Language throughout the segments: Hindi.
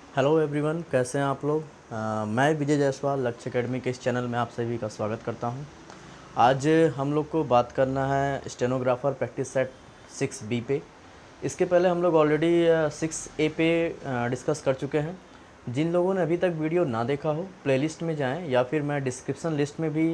हेलो एवरीवन, कैसे हैं आप लोग। मैं विजय जायसवाल लक्ष्य एकेडमी के इस चैनल में आप सभी का स्वागत करता हूं। आज हम लोग को बात करना है स्टेनोग्राफर प्रैक्टिस सेट 6B पे। इसके पहले हम लोग ऑलरेडी 6A पे डिस्कस कर चुके हैं। जिन लोगों ने अभी तक वीडियो ना देखा हो, प्लेलिस्ट में जाएं या फिर मैं डिस्क्रिप्शन लिस्ट में भी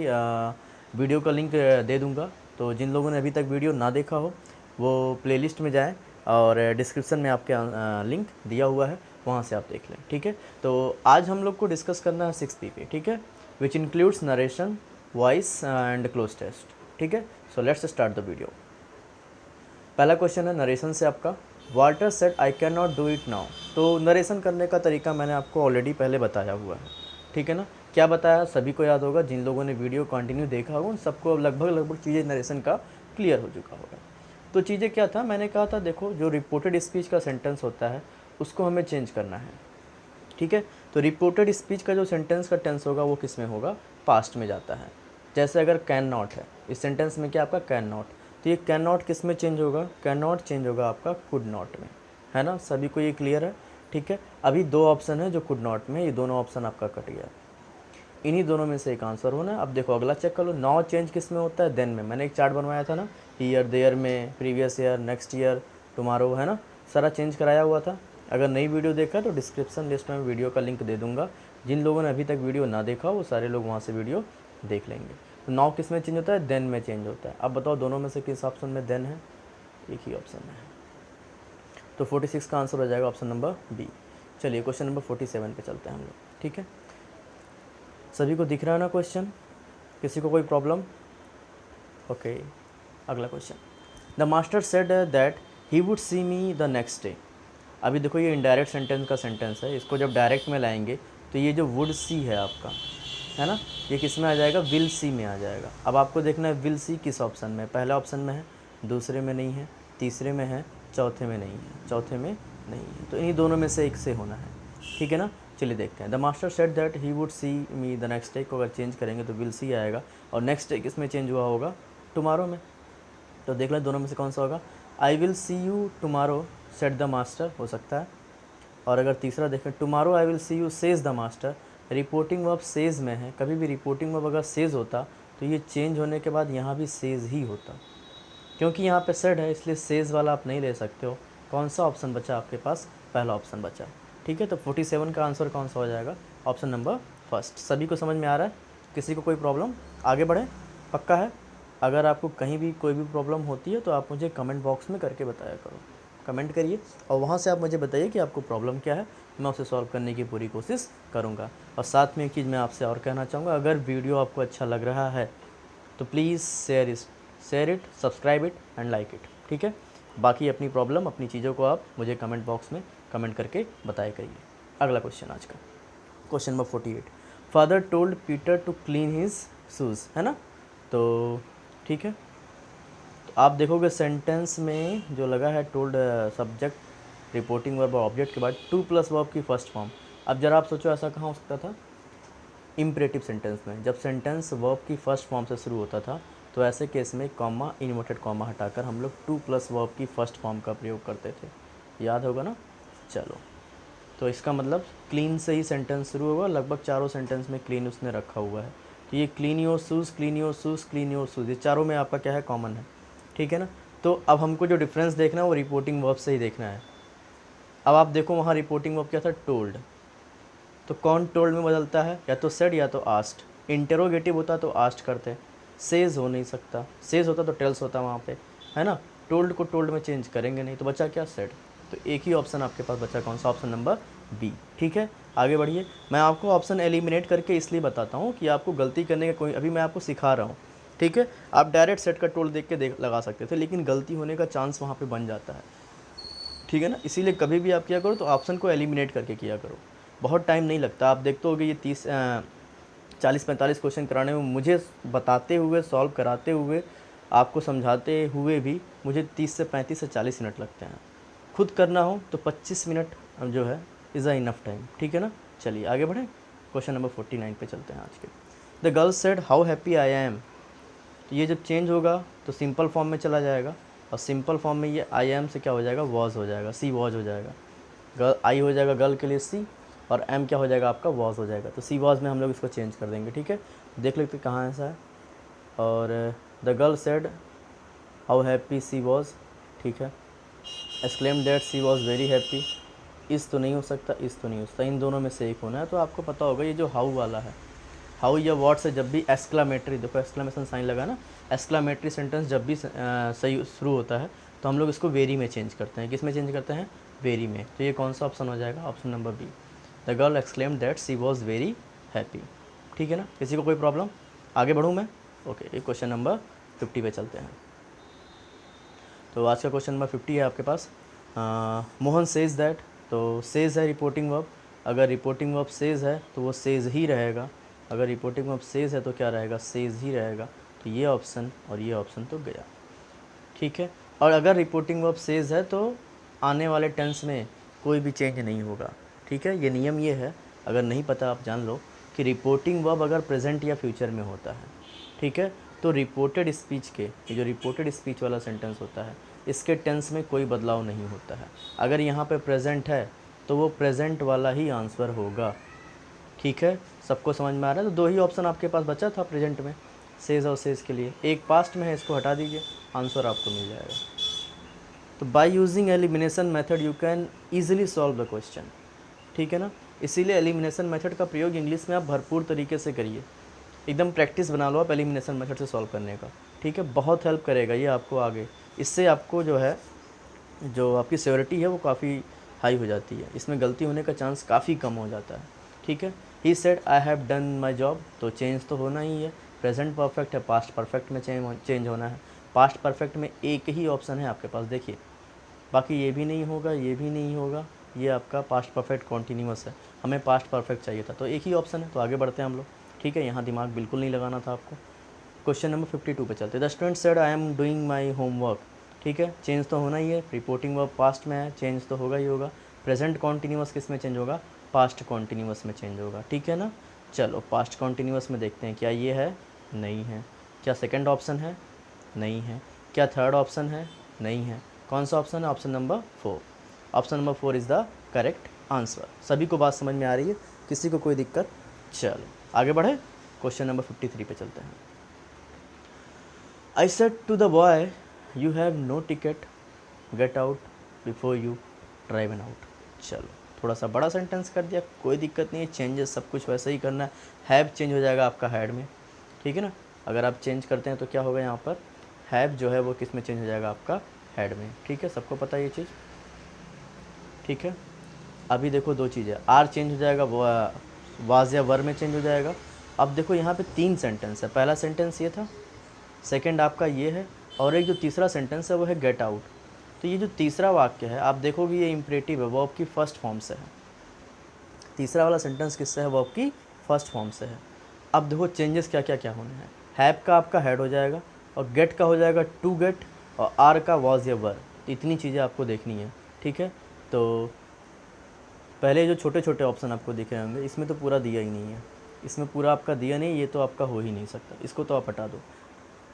वीडियो का लिंक दे दूंगा। तो जिन लोगों ने अभी तक वीडियो ना देखा हो वो प्लेलिस्ट में जाएं और डिस्क्रिप्शन में आपके लिंक दिया हुआ है, वहाँ से आप देख लें। ठीक है, तो आज हम लोग को डिस्कस करना है 6B पे। ठीक है, which includes narration, voice and cloze test. ठीक है, so let's start the video. पहला क्वेश्चन है नरेशन से आपका। Walter said I can not do it now. तो नरेशन करने का तरीका मैंने आपको ऑलरेडी पहले बताया हुआ है। ठीक है ना, क्या बताया सभी को याद होगा। जिन लोगों ने वीडियो कंटिन्यू देखा होगा उन सबको लगभग चीज़ें नरेशन का क्लियर हो चुका होगा। तो चीज़ें क्या था, मैंने कहा था देखो, जो रिपोर्टेड स्पीच का सेंटेंस होता है उसको हमें चेंज करना है। ठीक है, तो रिपोर्टेड स्पीच का जो सेंटेंस का टेंस होगा वो किस में होगा, पास्ट में जाता है। जैसे अगर कैन नॉट है, इस सेंटेंस में क्या आपका कैन नॉट, तो ये कैन नॉट किस में चेंज होगा, कैन नॉट चेंज होगा आपका कुड नॉट में। है ना, सभी को ये क्लियर है। ठीक है, अभी दो ऑप्शन है जो कुड नॉट में, ये दोनों ऑप्शन आपका कट गया। इन्हीं दोनों में से एक आंसर होना है। अब देखो अगला चेक कर लो, नाउ चेंज किस में होता है, देन में। मैंने एक चार्ट बनवाया था ना, ईयर, देयर में, previous year, next year, tomorrow, है ना, सारा चेंज कराया हुआ था। अगर नई वीडियो देखा तो डिस्क्रिप्शन लिस्ट में वीडियो का लिंक दे दूंगा। जिन लोगों ने अभी तक वीडियो ना देखा वो सारे लोग वहाँ से वीडियो देख लेंगे। तो नाउ किस में चेंज होता है, देन में चेंज होता है। अब बताओ दोनों में से किस ऑप्शन में देन है, एक ही ऑप्शन में है। तो 46 का आंसर हो जाएगा ऑप्शन नंबर बी। चलिए क्वेश्चन नंबर 47 पे चलते हैं हम लोग। ठीक है, सभी को दिख रहा है ना क्वेश्चन, किसी को कोई प्रॉब्लम? ओके, अगला question. The master said that he would see me the next day. अभी देखो ये इनडायरेक्ट सेंटेंस का सेंटेंस है, इसको जब डायरेक्ट में लाएंगे तो ये जो वुड सी है आपका, है ना, ये किस में आ जाएगा, विल सी में आ जाएगा। अब आपको देखना है विल सी किस ऑप्शन में, पहला ऑप्शन में है, दूसरे में नहीं है, तीसरे में है, चौथे में नहीं है, चौथे में नहीं है। तो इन्हीं दोनों में से एक से होना है। ठीक है ना, चलिए देखते हैं। The master said that he would see me the next day को अगर चेंज करेंगे तो विल सी आएगा, और नेक्स्ट डे किस में चेंज हुआ होगा, टुमारो में। तो देख लें दोनों में से कौन सा होगा। I will see you tomorrow said the master हो सकता है। और अगर तीसरा देखें, tomorrow I will see you says the master, reporting verb says में है। कभी भी रिपोर्टिंग वर्ब अगर सेज होता तो ये चेंज होने के बाद यहाँ भी सेज ही होता, क्योंकि यहाँ पे सेड है इसलिए सेज वाला आप नहीं ले सकते हो। कौन सा ऑप्शन बचा आपके पास, पहला ऑप्शन बचा। ठीक है, तो 47 का आंसर कौन सा हो जाएगा, ऑप्शन नंबर फर्स्ट। सभी को समझ में आ रहा है, किसी को कोई प्रॉब्लम, आगे बढ़े, पक्का है। अगर आपको कहीं भी कोई भी प्रॉब्लम होती है तो आप मुझे कमेंट बॉक्स में करके बताया करो, कमेंट करिए और वहाँ से आप मुझे बताइए कि आपको प्रॉब्लम क्या है, मैं उसे सॉल्व करने की पूरी कोशिश करूँगा। और साथ में एक चीज़ मैं आपसे और कहना चाहूँगा, अगर वीडियो आपको अच्छा लग रहा है तो please share it, subscribe it and like it. ठीक है, बाकी अपनी प्रॉब्लम, अपनी चीज़ों को आप मुझे कमेंट बॉक्स में कमेंट करके बताया करिए। अगला क्वेश्चन आज का, question number 48। Father told Peter to clean his shoes, है ना। तो ठीक है, तो आप देखोगे सेंटेंस में जो लगा है टोल्ड सब्जेक्ट रिपोर्टिंग वर्ब और ऑब्जेक्ट के बाद टू प्लस वर्ब की फर्स्ट फॉर्म। अब जरा आप सोचो ऐसा कहाँ हो सकता था, इम्परेटिव सेंटेंस में। जब सेंटेंस वर्ब की फर्स्ट फॉर्म से शुरू होता था तो ऐसे केस में कॉमा, इन्वर्टेड कॉमा हटाकर हम लोग टू प्लस वर्ब की फर्स्ट फॉर्म का प्रयोग करते थे, याद होगा ना। चलो, तो इसका मतलब क्लीन से ही सेंटेंस शुरू होगा, लगभग चारों सेंटेंस में क्लीन उसने रखा हुआ है। तो ये clean your shoes, clean your shoes, clean your shoes, ये चारों में आपका क्या है, कॉमन है। ठीक है ना, तो अब हमको जो डिफरेंस देखना है वो रिपोर्टिंग वर्ब से ही देखना है। अब आप देखो वहाँ रिपोर्टिंग वर्ब क्या था, टोल्ड। तो कौन टोल्ड में बदलता है, या तो सेड या तो आस्ट। इंटेरोगेटिव होता तो आस्ट करते, सेज हो नहीं सकता, सेज होता तो टेल्स होता वहाँ पे, है ना। टोल्ड को टोल्ड में चेंज करेंगे नहीं, तो बचा क्या, सेड। तो एक ही ऑप्शन आपके पास बचा, कौन सा, ऑप्शन नंबर बी। ठीक है, आगे बढ़िए। मैं आपको ऑप्शन एलिमिनेट करके इसलिए बताता हूँ कि आपको गलती करने का कोई, अभी मैं आपको सिखा रहा हूँ। ठीक है, आप डायरेक्ट सेट का टोल्ड देख के लगा सकते थे, लेकिन गलती होने का चांस वहाँ पे बन जाता है। ठीक है ना, इसीलिए कभी भी आप किया करो तो ऑप्शन को एलिमिनेट करके किया करो। बहुत टाइम नहीं लगता, आप देखते होगे ये 40-45 क्वेश्चन कराने में मुझे बताते हुए, सॉल्व कराते हुए, आपको समझाते हुए भी मुझे 30 से 35 से 40 मिनट लगते हैं। खुद करना हो तो 25 मिनट जो है इज़ अ इनफ टाइम। ठीक है ना, चलिए आगे बढ़ें, क्वेश्चन नंबर 49 पे चलते हैं आज के। The girl said how happy I am. तो ये जब चेंज होगा तो सिंपल फॉर्म में चला जाएगा, और सिंपल फॉर्म में ये आई एम से क्या हो जाएगा, वॉज हो जाएगा, सी वॉज हो जाएगा। गर्ल आई हो जाएगा गर्ल के लिए सी, और एम क्या हो जाएगा आपका, वॉज हो जाएगा। तो सी वॉज में हम लोग इसको चेंज कर देंगे, ठीक है। देख लेते कहाँ ऐसा है। और the girl said how happy she was, ठीक है। Exclaim that she was very happy, इस तो नहीं हो सकता, इस तो नहीं हो सकता, इन दोनों में से एक होना है। तो आपको पता होगा ये जो हाउ वाला है, हाउ या व्हाट से जब भी एक्सक्लामेटरी, देखो एक्सक्लामेशन साइन लगा ना, एक्सक्लामेटरी सेंटेंस जब भी सही शुरू होता है तो हम लोग इसको वेरी में चेंज करते हैं। किस में चेंज करते हैं, वेरी में। तो ये कौन सा ऑप्शन हो जाएगा, option number B, the girl exclaimed that she was very happy, ठीक है ना। किसी को कोई प्रॉब्लम, आगे बढ़ूँ मैं, ओके। ये क्वेश्चन नंबर 50 पे चलते हैं। तो आज का क्वेश्चन नंबर 50 है आपके पास। मोहन सेज दैट, तो सेज है रिपोर्टिंग वर्ब, अगर रिपोर्टिंग वर्ब सेज है तो वो सेज ही रहेगा, अगर रिपोर्टिंग वर्ब सेज है तो क्या रहेगा, सेज ही रहेगा। तो ये ऑप्शन और ये ऑप्शन तो गया, ठीक है। और अगर रिपोर्टिंग वर्ब सेज है तो आने वाले टेंस में कोई भी चेंज नहीं होगा, ठीक है। ये नियम ये है, अगर नहीं पता आप जान लो कि रिपोर्टिंग वर्ब अगर प्रेजेंट या फ्यूचर में होता है, ठीक है, तो रिपोर्टेड स्पीच के, ये जो रिपोर्टेड स्पीच वाला सेंटेंस होता है इसके टेंस में कोई बदलाव नहीं होता है। अगर यहाँ पे प्रेजेंट है तो वो प्रेजेंट वाला ही आंसर होगा, ठीक है। सबको समझ में आ रहा है। तो दो ही ऑप्शन आपके पास बचा था प्रेजेंट में, सेज और सेज के लिए, एक पास्ट में है, इसको हटा दीजिए, आंसर आपको मिल जाएगा। तो by using elimination method you can easily solve the question, ठीक है ना। इसीलिए एलिमिनेशन मेथड का प्रयोग इंग्लिश में आप भरपूर तरीके से करिए, एकदम प्रैक्टिस बना लो आप एलिमिनेशन मेथड से सॉल्व करने का, ठीक है। बहुत हेल्प करेगा ये आपको आगे, इससे आपको जो है, जो आपकी सियोरिटी है वो काफ़ी हाई हो जाती है, इसमें गलती होने का चांस काफ़ी कम हो जाता है, ठीक है। He said I have done my job, तो चेंज तो होना ही है। प्रेजेंट परफेक्ट है, पास्ट परफेक्ट में चेंज होना है। पास्ट परफेक्ट में एक ही ऑप्शन है आपके पास, देखिए, बाकी ये भी नहीं होगा, ये भी नहीं होगा, ये आपका पास्ट परफेक्ट कॉन्टीन्यूअस है, हमें पास्ट परफेक्ट चाहिए था, तो एक ही ऑप्शन है। तो आगे बढ़ते हैं हम लोग, ठीक है। यहाँ दिमाग बिल्कुल नहीं लगाना था आपको। क्वेश्चन नंबर 52 पे चलते हैं। The student said I am doing my homework, ठीक है, चेंज तो होना ही है। रिपोर्टिंग वर्ब पास्ट में है, चेंज तो होगा ही होगा। प्रेजेंट कॉन्टीन्यूअस किस में चेंज होगा, पास्ट कॉन्टीन्यूअस में चेंज होगा, ठीक है ना। चलो पास्ट कॉन्टीन्यूअस में देखते हैं, क्या ये है, नहीं है। क्या सेकेंड ऑप्शन है, नहीं है। क्या थर्ड ऑप्शन है, नहीं है। कौन सा ऑप्शन है, option number 4, option number 4 is the correct answer. सभी को बात समझ में आ रही है, किसी को कोई दिक्कत। चलो आगे बढ़े, क्वेश्चन नंबर 53 पे चलते हैं। I said to the boy you have no ticket, get out before you driven out. चलो थोड़ा सा बड़ा सेंटेंस कर दिया, कोई दिक्कत नहीं है, चेंजेस सब कुछ वैसे ही करना है। हैव चेंज हो जाएगा आपका हैड में, ठीक है ना। अगर आप चेंज करते हैं तो क्या होगा, यहाँ पर हैव जो है वो किस में चेंज हो जाएगा, आपका हैड में, ठीक है। सबको पता है ये चीज़, ठीक है। अभी देखो दो चीज़ें, आर चेंज हो जाएगा, वाज या वर में चेंज हो जाएगा। अब देखो यहाँ पे 3 सेंटेंस है, पहला सेंटेंस ये था, सेकंड आपका ये है, और एक जो तीसरा सेंटेंस है वो है गेट आउट। तो ये जो तीसरा वाक्य है आप देखोगे ये इम्परेटिव है, वर्ब की फर्स्ट फॉर्म से है। तीसरा वाला सेंटेंस किससे है, वर्ब की फर्स्ट फॉर्म से है। अब देखो चेंजेस क्या क्या क्या होने हैं, हैव का आपका हेड हो जाएगा, और गेट का हो जाएगा टू गेट, और आर का वॉज या वर। इतनी चीज़ें आपको देखनी है, ठीक है। तो पहले जो छोटे छोटे ऑप्शन आपको दिखे होंगे इसमें तो पूरा दिया ही नहीं है, इसमें पूरा आपका दिया नहीं, ये तो आपका हो ही नहीं सकता, इसको तो आप हटा दो।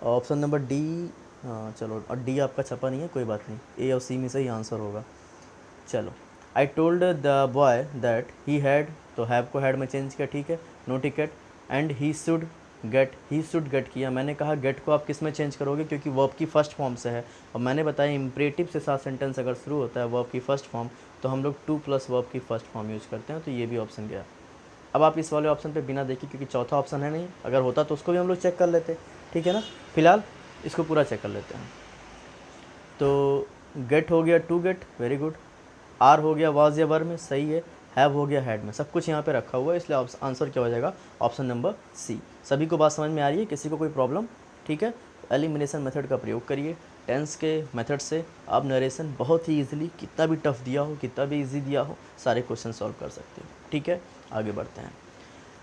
ऑप्शन नंबर डी, हाँ चलो, और डी आपका छपा नहीं है, कोई बात नहीं, ए और सी में से ही आंसर होगा। चलो, I told the boy that he had, तो हैव को हैड में चेंज किया, ठीक है, no ticket, and he should get किया। मैंने कहा गेट को आप किस में चेंज करोगे, क्योंकि वर्ब की फर्स्ट फॉर्म से है, और मैंने बताया इम्परेटिव से साथ सेंटेंस अगर शुरू होता है वर्ब की फर्स्ट फॉर्म तो हम लोग टू प्लस वर्ब की फर्स्ट फॉर्म यूज़ करते हैं, तो ये भी ऑप्शन गया। अब आप इस वाले ऑप्शन पे बिना देखे, क्योंकि चौथा ऑप्शन है नहीं, अगर होता तो उसको भी हम लोग चेक कर लेते, ठीक है ना। फिलहाल इसको पूरा चेक कर लेते हैं। तो गेट हो गया to get, very good. Are हो गया वाज या वर में, सही है। हैव हो गया हैड में, सब कुछ यहाँ पे रखा हुआ है, इसलिए आंसर क्या हो जाएगा, ऑप्शन नंबर सी। सभी को बात समझ में आ रही है, किसी को कोई प्रॉब्लम, ठीक है। एलिमिनेशन मेथड का प्रयोग करिए, टेंस के मेथड से आप नरेशन बहुत ही ईजिली, कितना भी टफ दिया हो, कितना भी ईजी दिया हो, सारे क्वेश्चन सॉल्व कर सकते हो, ठीक है। आगे बढ़ते हैं।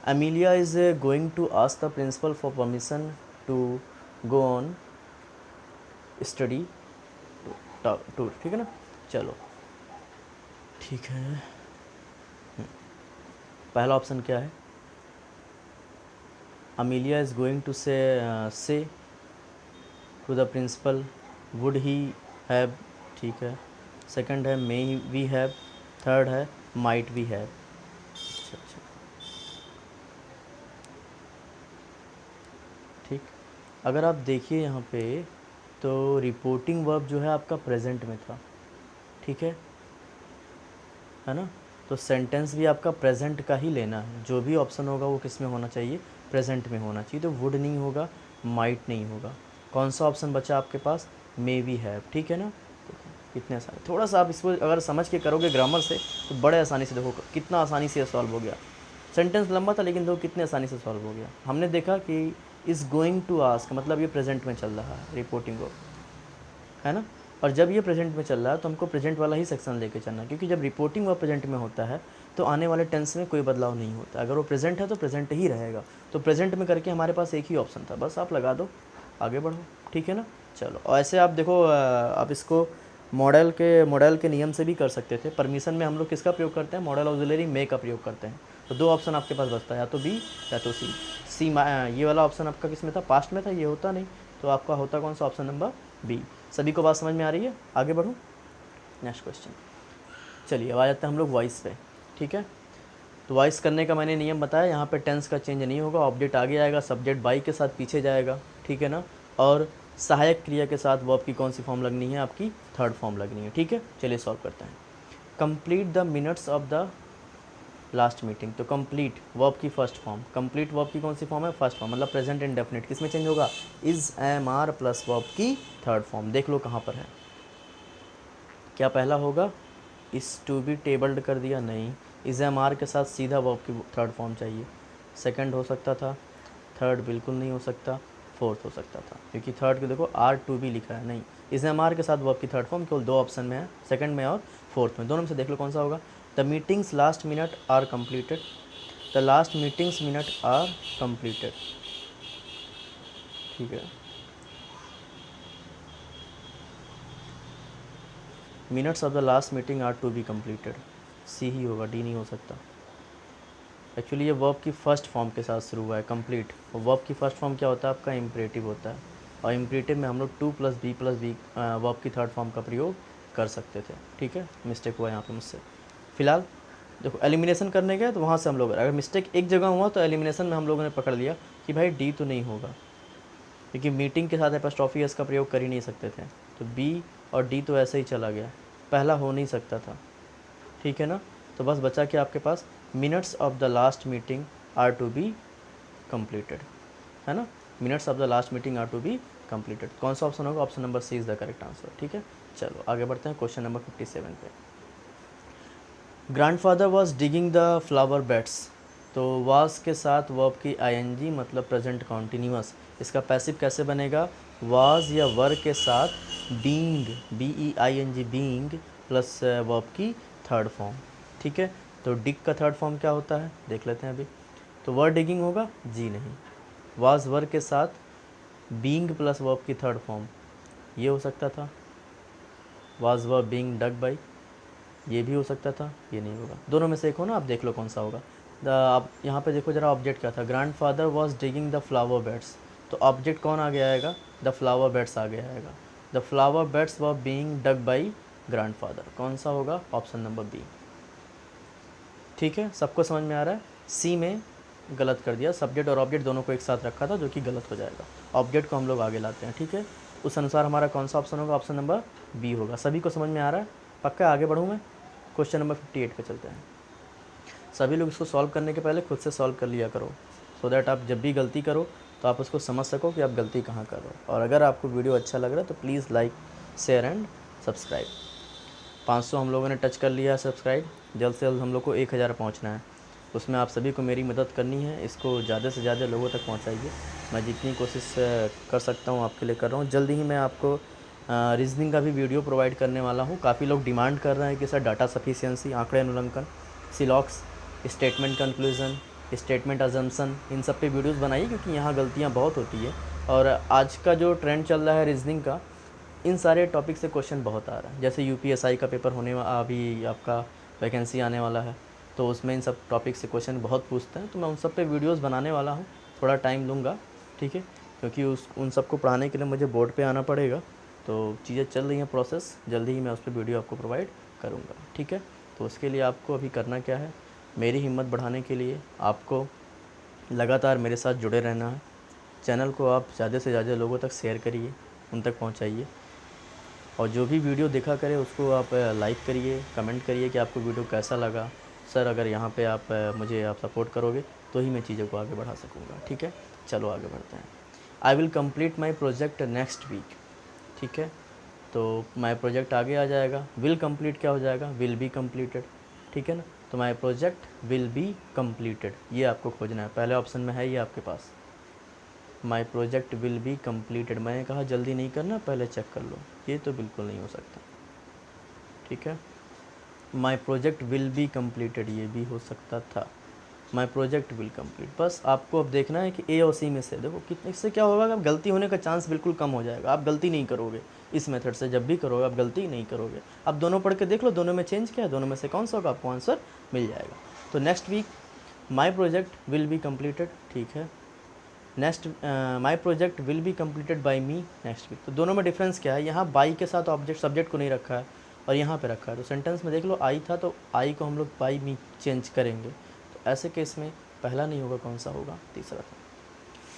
Amelia is going to ask the principal for permission to go on study tour, ठीक है ना। चलो ठीक है, पहला ऑप्शन क्या है, Amelia is going to say to the principal would he have, ठीक है। सेकंड है मे वी हैव, थर्ड है माइट वी हैव। अच्छा, ठीक। अगर आप देखिए यहाँ पे, तो रिपोर्टिंग वर्ब जो है आपका प्रेजेंट में था, ठीक है ना। तो सेंटेंस भी आपका प्रेजेंट का ही लेना है, जो भी ऑप्शन होगा वो किस में होना चाहिए, प्रेजेंट में होना चाहिए। तो वुड नहीं होगा, माइट नहीं होगा। कौन सा ऑप्शन बचा आपके पास, मे बी हैव, ठीक है ना। देखो कितने आसानी, थोड़ा सा आप इसको अगर समझ के करोगे ग्रामर से तो बड़े आसानी से, देखो कितना आसानी से सॉल्व हो गया। सेंटेंस लंबा था लेकिन देखो कितने आसानी से सॉल्व हो गया। हमने देखा कि इज़ गोइंग टू आस्क मतलब ये प्रेजेंट में चल रहा है, रिपोर्टिंग वर्ब, है ना। और जब ये प्रेजेंट में चल रहा है तो हमको प्रेजेंट वाला ही सेक्शन लेके चलना है, क्योंकि जब रिपोर्टिंग वर्ब प्रेजेंट में होता है तो आने वाले टेंस में कोई बदलाव नहीं होता। अगर वो प्रेजेंट है तो प्रेजेंट ही रहेगा। तो प्रेजेंट में करके हमारे पास एक ही ऑप्शन था, बस आप लगा दो, आगे बढ़ो, ठीक है ना। चलो, और ऐसे आप देखो, आप इसको मॉडल के नियम से भी कर सकते थे। परमिशन में हम लोग किसका प्रयोग करते हैं, मॉडल ऑक्सिलरी मे का प्रयोग करते हैं। तो दो ऑप्शन आपके पास बचता है, या तो बी या तो सी। ये वाला ऑप्शन आपका किस में था, पास्ट में था, ये होता नहीं। तो आपका होता कौन सा, ऑप्शन नंबर बी। सभी को बात समझ में आ रही है, आगे बढ़ूँ, नेक्स्ट क्वेश्चन। चलिए अब आ जाते हैं हम लोग वॉइस पे, ठीक है। तो वॉइस करने का मैंने नियम बताया, यहाँ पे टेंस का चेंज नहीं होगा, ऑब्जेक्ट आगे आएगा, सब्जेक्ट बाई के साथ पीछे जाएगा, ठीक है ना। और सहायक क्रिया के साथ वर्ब की कौन सी फॉर्म लगनी है, आपकी थर्ड फॉर्म लगनी है, ठीक है। चलिए सॉल्व करते हैं। Complete the minutes of the last meeting. तो कंप्लीट वर्ब की फर्स्ट फॉर्म, कंप्लीट वर्ब की कौन सी फॉर्म है, फर्स्ट फॉर्म, मतलब प्रेजेंट इंडेफिनिट, किस में चेंज होगा, is am are plus verb की थर्ड फॉर्म। देख लो कहाँ पर है, क्या पहला होगा, इस टू बी टेबल्ड कर दिया, नहीं, इज एम आर के साथ सीधा वर्ब की थर्ड फॉर्म चाहिए। सेकंड हो सकता था, थर्ड बिल्कुल नहीं हो सकता, फोर्थ हो सकता था, क्योंकि थर्ड को देखो आर टू बी लिखा है, नहीं, इज एम आर के साथ वर्ब की थर्ड फॉर्म केवल दो ऑप्शन में है, सेकंड में और फोर्थ में, दोनों में से देख लो कौन सा होगा। The meetings last minute are completed, the last meetings minute are completed, ठीक है। Minutes of the last meeting are to be completed, C ही होगा, डी नहीं हो सकता। एक्चुअली ये वर्ब की फ़र्स्ट फॉर्म के साथ शुरू हुआ है, कंप्लीट। और वर्ब की फ़र्स्ट फॉर्म क्या होता है आपका, इम्परेटिव होता है। और इम्परेटिव में हम लोग टू प्लस बी वर्ब की थर्ड फॉर्म का प्रयोग कर सकते थे, ठीक है। मिस्टेक हुआ यहाँ पे मुझसे। फिलहाल देखो, एलिमिनेशन करने गए तो वहाँ से हम लोग, अगर मिस्टेक एक जगह हुआ तो एलिमिनेशन में हम लोगों ने पकड़ लिया कि भाई डी तो नहीं होगा, क्योंकि मीटिंग के साथ एपोस्ट्रोफी एस का प्रयोग कर ही नहीं सकते थे। तो बी और डी तो ऐसे ही चला गया, पहला हो नहीं सकता था, ठीक है ना। तो बस बचा कि आपके पास minutes of the last meeting are to be completed, है ना। Minutes of the last meeting are to be completed, कौन सा ऑप्शन होगा, option number C is the correct answer, ठीक है। चलो आगे बढ़ते हैं क्वेश्चन नंबर 57 पे। Grandfather was digging the flower beds. तो वाज के साथ वर्ब की आईएनजी मतलब प्रेजेंट कॉन्टीन्यूअस, इसका पैसिव कैसे बनेगा, वाज या वर के साथ being, BEING being plus verb की थर्ड फॉर्म, ठीक है। तो डिग का थर्ड फॉर्म क्या होता है देख लेते हैं अभी। तो वर डिगिंग होगा, जी नहीं। वाज वर के साथ बीइंग प्लस वर्ब की थर्ड फॉर्म, ये हो सकता था। Was were being dug by, ये भी हो सकता था, ये नहीं होगा। दोनों में से एक हो ना, आप देख लो कौन सा होगा। आप यहाँ पे देखो जरा, ऑब्जेक्ट क्या था, grandfather was digging the flower beds. तो ऑब्जेक्ट कौन आ गया आएगा, द फ्लावर बेड्स आ गया आएगा। The flower beds were being dug by grandfather, कौन सा होगा, ऑप्शन नंबर बी, ठीक है। सबको समझ में आ रहा है। सी में गलत कर दिया, सब्जेक्ट और ऑब्जेक्ट दोनों को एक साथ रखा था, जो कि गलत हो जाएगा। ऑब्जेक्ट को हम लोग आगे लाते हैं, ठीक है। उस अनुसार हमारा कौन सा ऑप्शन होगा, ऑप्शन नंबर बी होगा। सभी को समझ में आ रहा है, पक्का। आगे बढ़ूँ मैं, क्वेश्चन नंबर 58 पे चलते हैं। सभी लोग इसको सॉल्व करने के पहले खुद से सॉल्व कर लिया करो, सो दैट आप जब भी गलती करो तो आप उसको समझ सको कि आप गलती कहाँ कर रहे हो। और अगर आपको वीडियो अच्छा लग रहा है तो please like, share and subscribe. 500 हम लोगों ने टच कर लिया है सब्सक्राइब, जल्द से जल्द हम लोग को 1000 पहुँचना है। उसमें आप सभी को मेरी मदद करनी है, इसको ज़्यादा से ज़्यादा लोगों तक पहुँचाइए। मैं जितनी कोशिश कर सकता हूँ आपके लिए कर रहा हूँ। जल्दी ही मैं आपको रीजनिंग का भी वीडियो प्रोवाइड करने वाला हूँ। काफ़ी लोग डिमांड कर रहे हैं कि सर डाटा सफिशिएंसी, आंकड़े अनुलंघन, सिलॉक्स, स्टेटमेंट कंक्लूज़न, स्टेटमेंट अजम्पशन, इन सब पे वीडियोस बनाइए, क्योंकि यहाँ गलतियाँ बहुत होती है। और आज का जो ट्रेंड चल रहा है रीजनिंग का, इन सारे टॉपिक से क्वेश्चन बहुत आ रहा है। जैसे UPSI का पेपर अभी आपका वैकेंसी आने वाला है, तो उसमें इन सब टॉपिक से क्वेश्चन बहुत पूछते हैं। तो मैं उन सब पे वीडियोस बनाने वाला हूँ, थोड़ा टाइम लूँगा, ठीक है, क्योंकि उन सबको पढ़ाने के लिए मुझे बोर्ड पे आना पड़ेगा। तो चीज़ें चल रही हैं प्रोसेस, जल्दी ही मैं उस पर वीडियो आपको प्रोवाइड करूँगा, ठीक है। तो उसके लिए आपको अभी करना क्या है, मेरी हिम्मत बढ़ाने के लिए आपको लगातार मेरे साथ जुड़े रहना है। चैनल को आप ज़्यादा से ज़्यादा लोगों तक शेयर करिए, उन तक पहुंचाइए, और जो भी वीडियो देखा करे उसको आप लाइक करिए, कमेंट करिए कि आपको वीडियो कैसा लगा। सर अगर यहाँ पे आप मुझे आप सपोर्ट करोगे तो ही मैं चीज़ों को आगे बढ़ा सकूँगा। ठीक है, चलो आगे बढ़ते हैं। I will complete my project next week. ठीक है, तो माई प्रोजेक्ट आगे आ जाएगा। विल कंप्लीट क्या हो जाएगा, विल बी कंप्लीटेड। ठीक है ना, तो माई प्रोजेक्ट विल बी कंप्लीटेड, ये आपको खोजना है। पहले ऑप्शन में है ये आपके पास, my project will be completed. मैंने कहा जल्दी नहीं करना, पहले चेक कर लो, ये तो बिल्कुल नहीं हो सकता। ठीक है, माई प्रोजेक्ट विल बी कंप्लीटेड, ये भी हो सकता था। माई प्रोजेक्ट विल कंप्लीट, बस आपको अब देखना है कि ए और सी में से देखो कितने, इससे क्या होगा कि आप गलती होने का चांस बिल्कुल कम हो जाएगा। आप गलती नहीं करोगे इस मेथड से, जब भी करोगे आप गलती नहीं करोगे। आप दोनों पढ़ के देख लो, दोनों में चेंज क्या है, दोनों में से कौन सा होगा, आपको आंसर मिल जाएगा। तो next week my project will be completed. ठीक है, next my project will be completed by me next week. तो दोनों में डिफरेंस क्या है, यहाँ बाई के साथ ऑब्जेक्ट सब्जेक्ट को नहीं रखा है और यहाँ पे रखा है। तो सेंटेंस में देख लो आई था, तो आई को हम लोग बाई मी चेंज करेंगे। तो ऐसे केस में पहला नहीं होगा, कौन सा होगा, तीसरा था।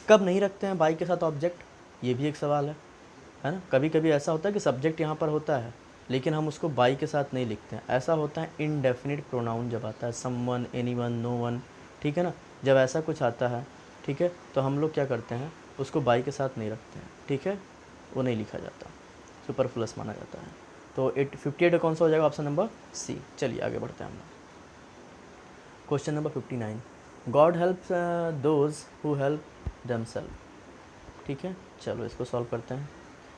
कब नहीं रखते हैं बाई के साथ ऑब्जेक्ट, ये भी एक सवाल है ना। कभी कभी ऐसा होता है कि सब्जेक्ट यहाँ पर होता है लेकिन हम उसको बाई के साथ नहीं लिखते हैं। ऐसा होता है इनडेफिनिट प्रोनाउन जब आता है, समवन, एनीवन, नो वन। ठीक है ना, जब ऐसा कुछ आता है, ठीक है, तो हम लोग क्या करते हैं, उसको बाई के साथ नहीं रखते हैं। ठीक है, वो नहीं लिखा जाता, सुपरफ्लुअस माना जाता है। तो 58 कौन सा हो जाएगा, ऑप्शन नंबर सी। चलिए आगे बढ़ते हैं हम लोग। Question number 59, God helps those who help themself. ठीक है, चलो इसको सॉल्व करते हैं।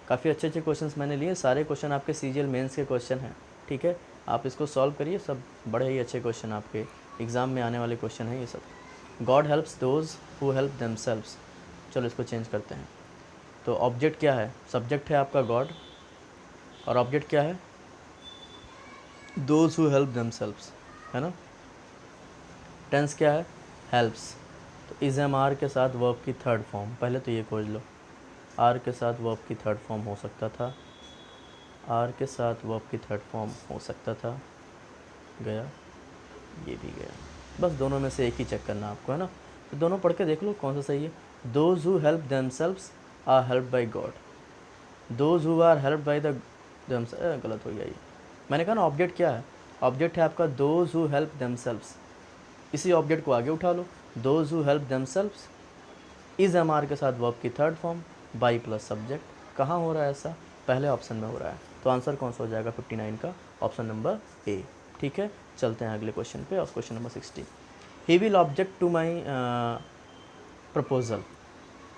काफ़ी अच्छे अच्छे क्वेश्चंस मैंने लिए, सारे क्वेश्चन आपके सीजीएल मेंस के क्वेश्चन हैं। ठीक है, आप इसको सॉल्व करिए, सब बड़े ही अच्छे क्वेश्चन आपके एग्ज़ाम में आने वाले क्वेश्चन हैं ये सब। God helps those who help themselves. चलो इसको चेंज करते हैं। तो ऑब्जेक्ट क्या है, सब्जेक्ट है आपका गॉड, और ऑब्जेक्ट क्या है, दोज हु हेल्प देमसेल्व्स, है ना। टेंस क्या है, हेल्प्स। तो इज एम आर के साथ वर्ब की थर्ड फॉर्म, पहले तो ये खोज लो। आर के साथ वर्ब की थर्ड फॉर्म हो सकता था, आर के साथ वर्ब की थर्ड फॉर्म हो सकता था, गया, ये भी गया। बस दोनों में से एक ही चेक करना आपको, है ना। तो दोनों पढ़ के देख लो कौन सा सही है। Those who help themselves are help by God, those who are help by the themselves, गलत हो गया ये। मैंने कहा ना ऑब्जेक्ट क्या है, ऑब्जेक्ट है आपका दोज हु हेल्प देमसेल्व्स। इसी ऑब्जेक्ट को आगे उठा लो, those who help themselves, is am are के साथ वर्ब की third form, by plus subject. कहाँ हो रहा है ऐसा, पहले ऑप्शन में हो रहा है। तो आंसर कौन सा हो जाएगा 59 का, ऑप्शन नंबर ए। ठीक है, चलते हैं अगले क्वेश्चन पे, और question number 60, he will object to my proposal.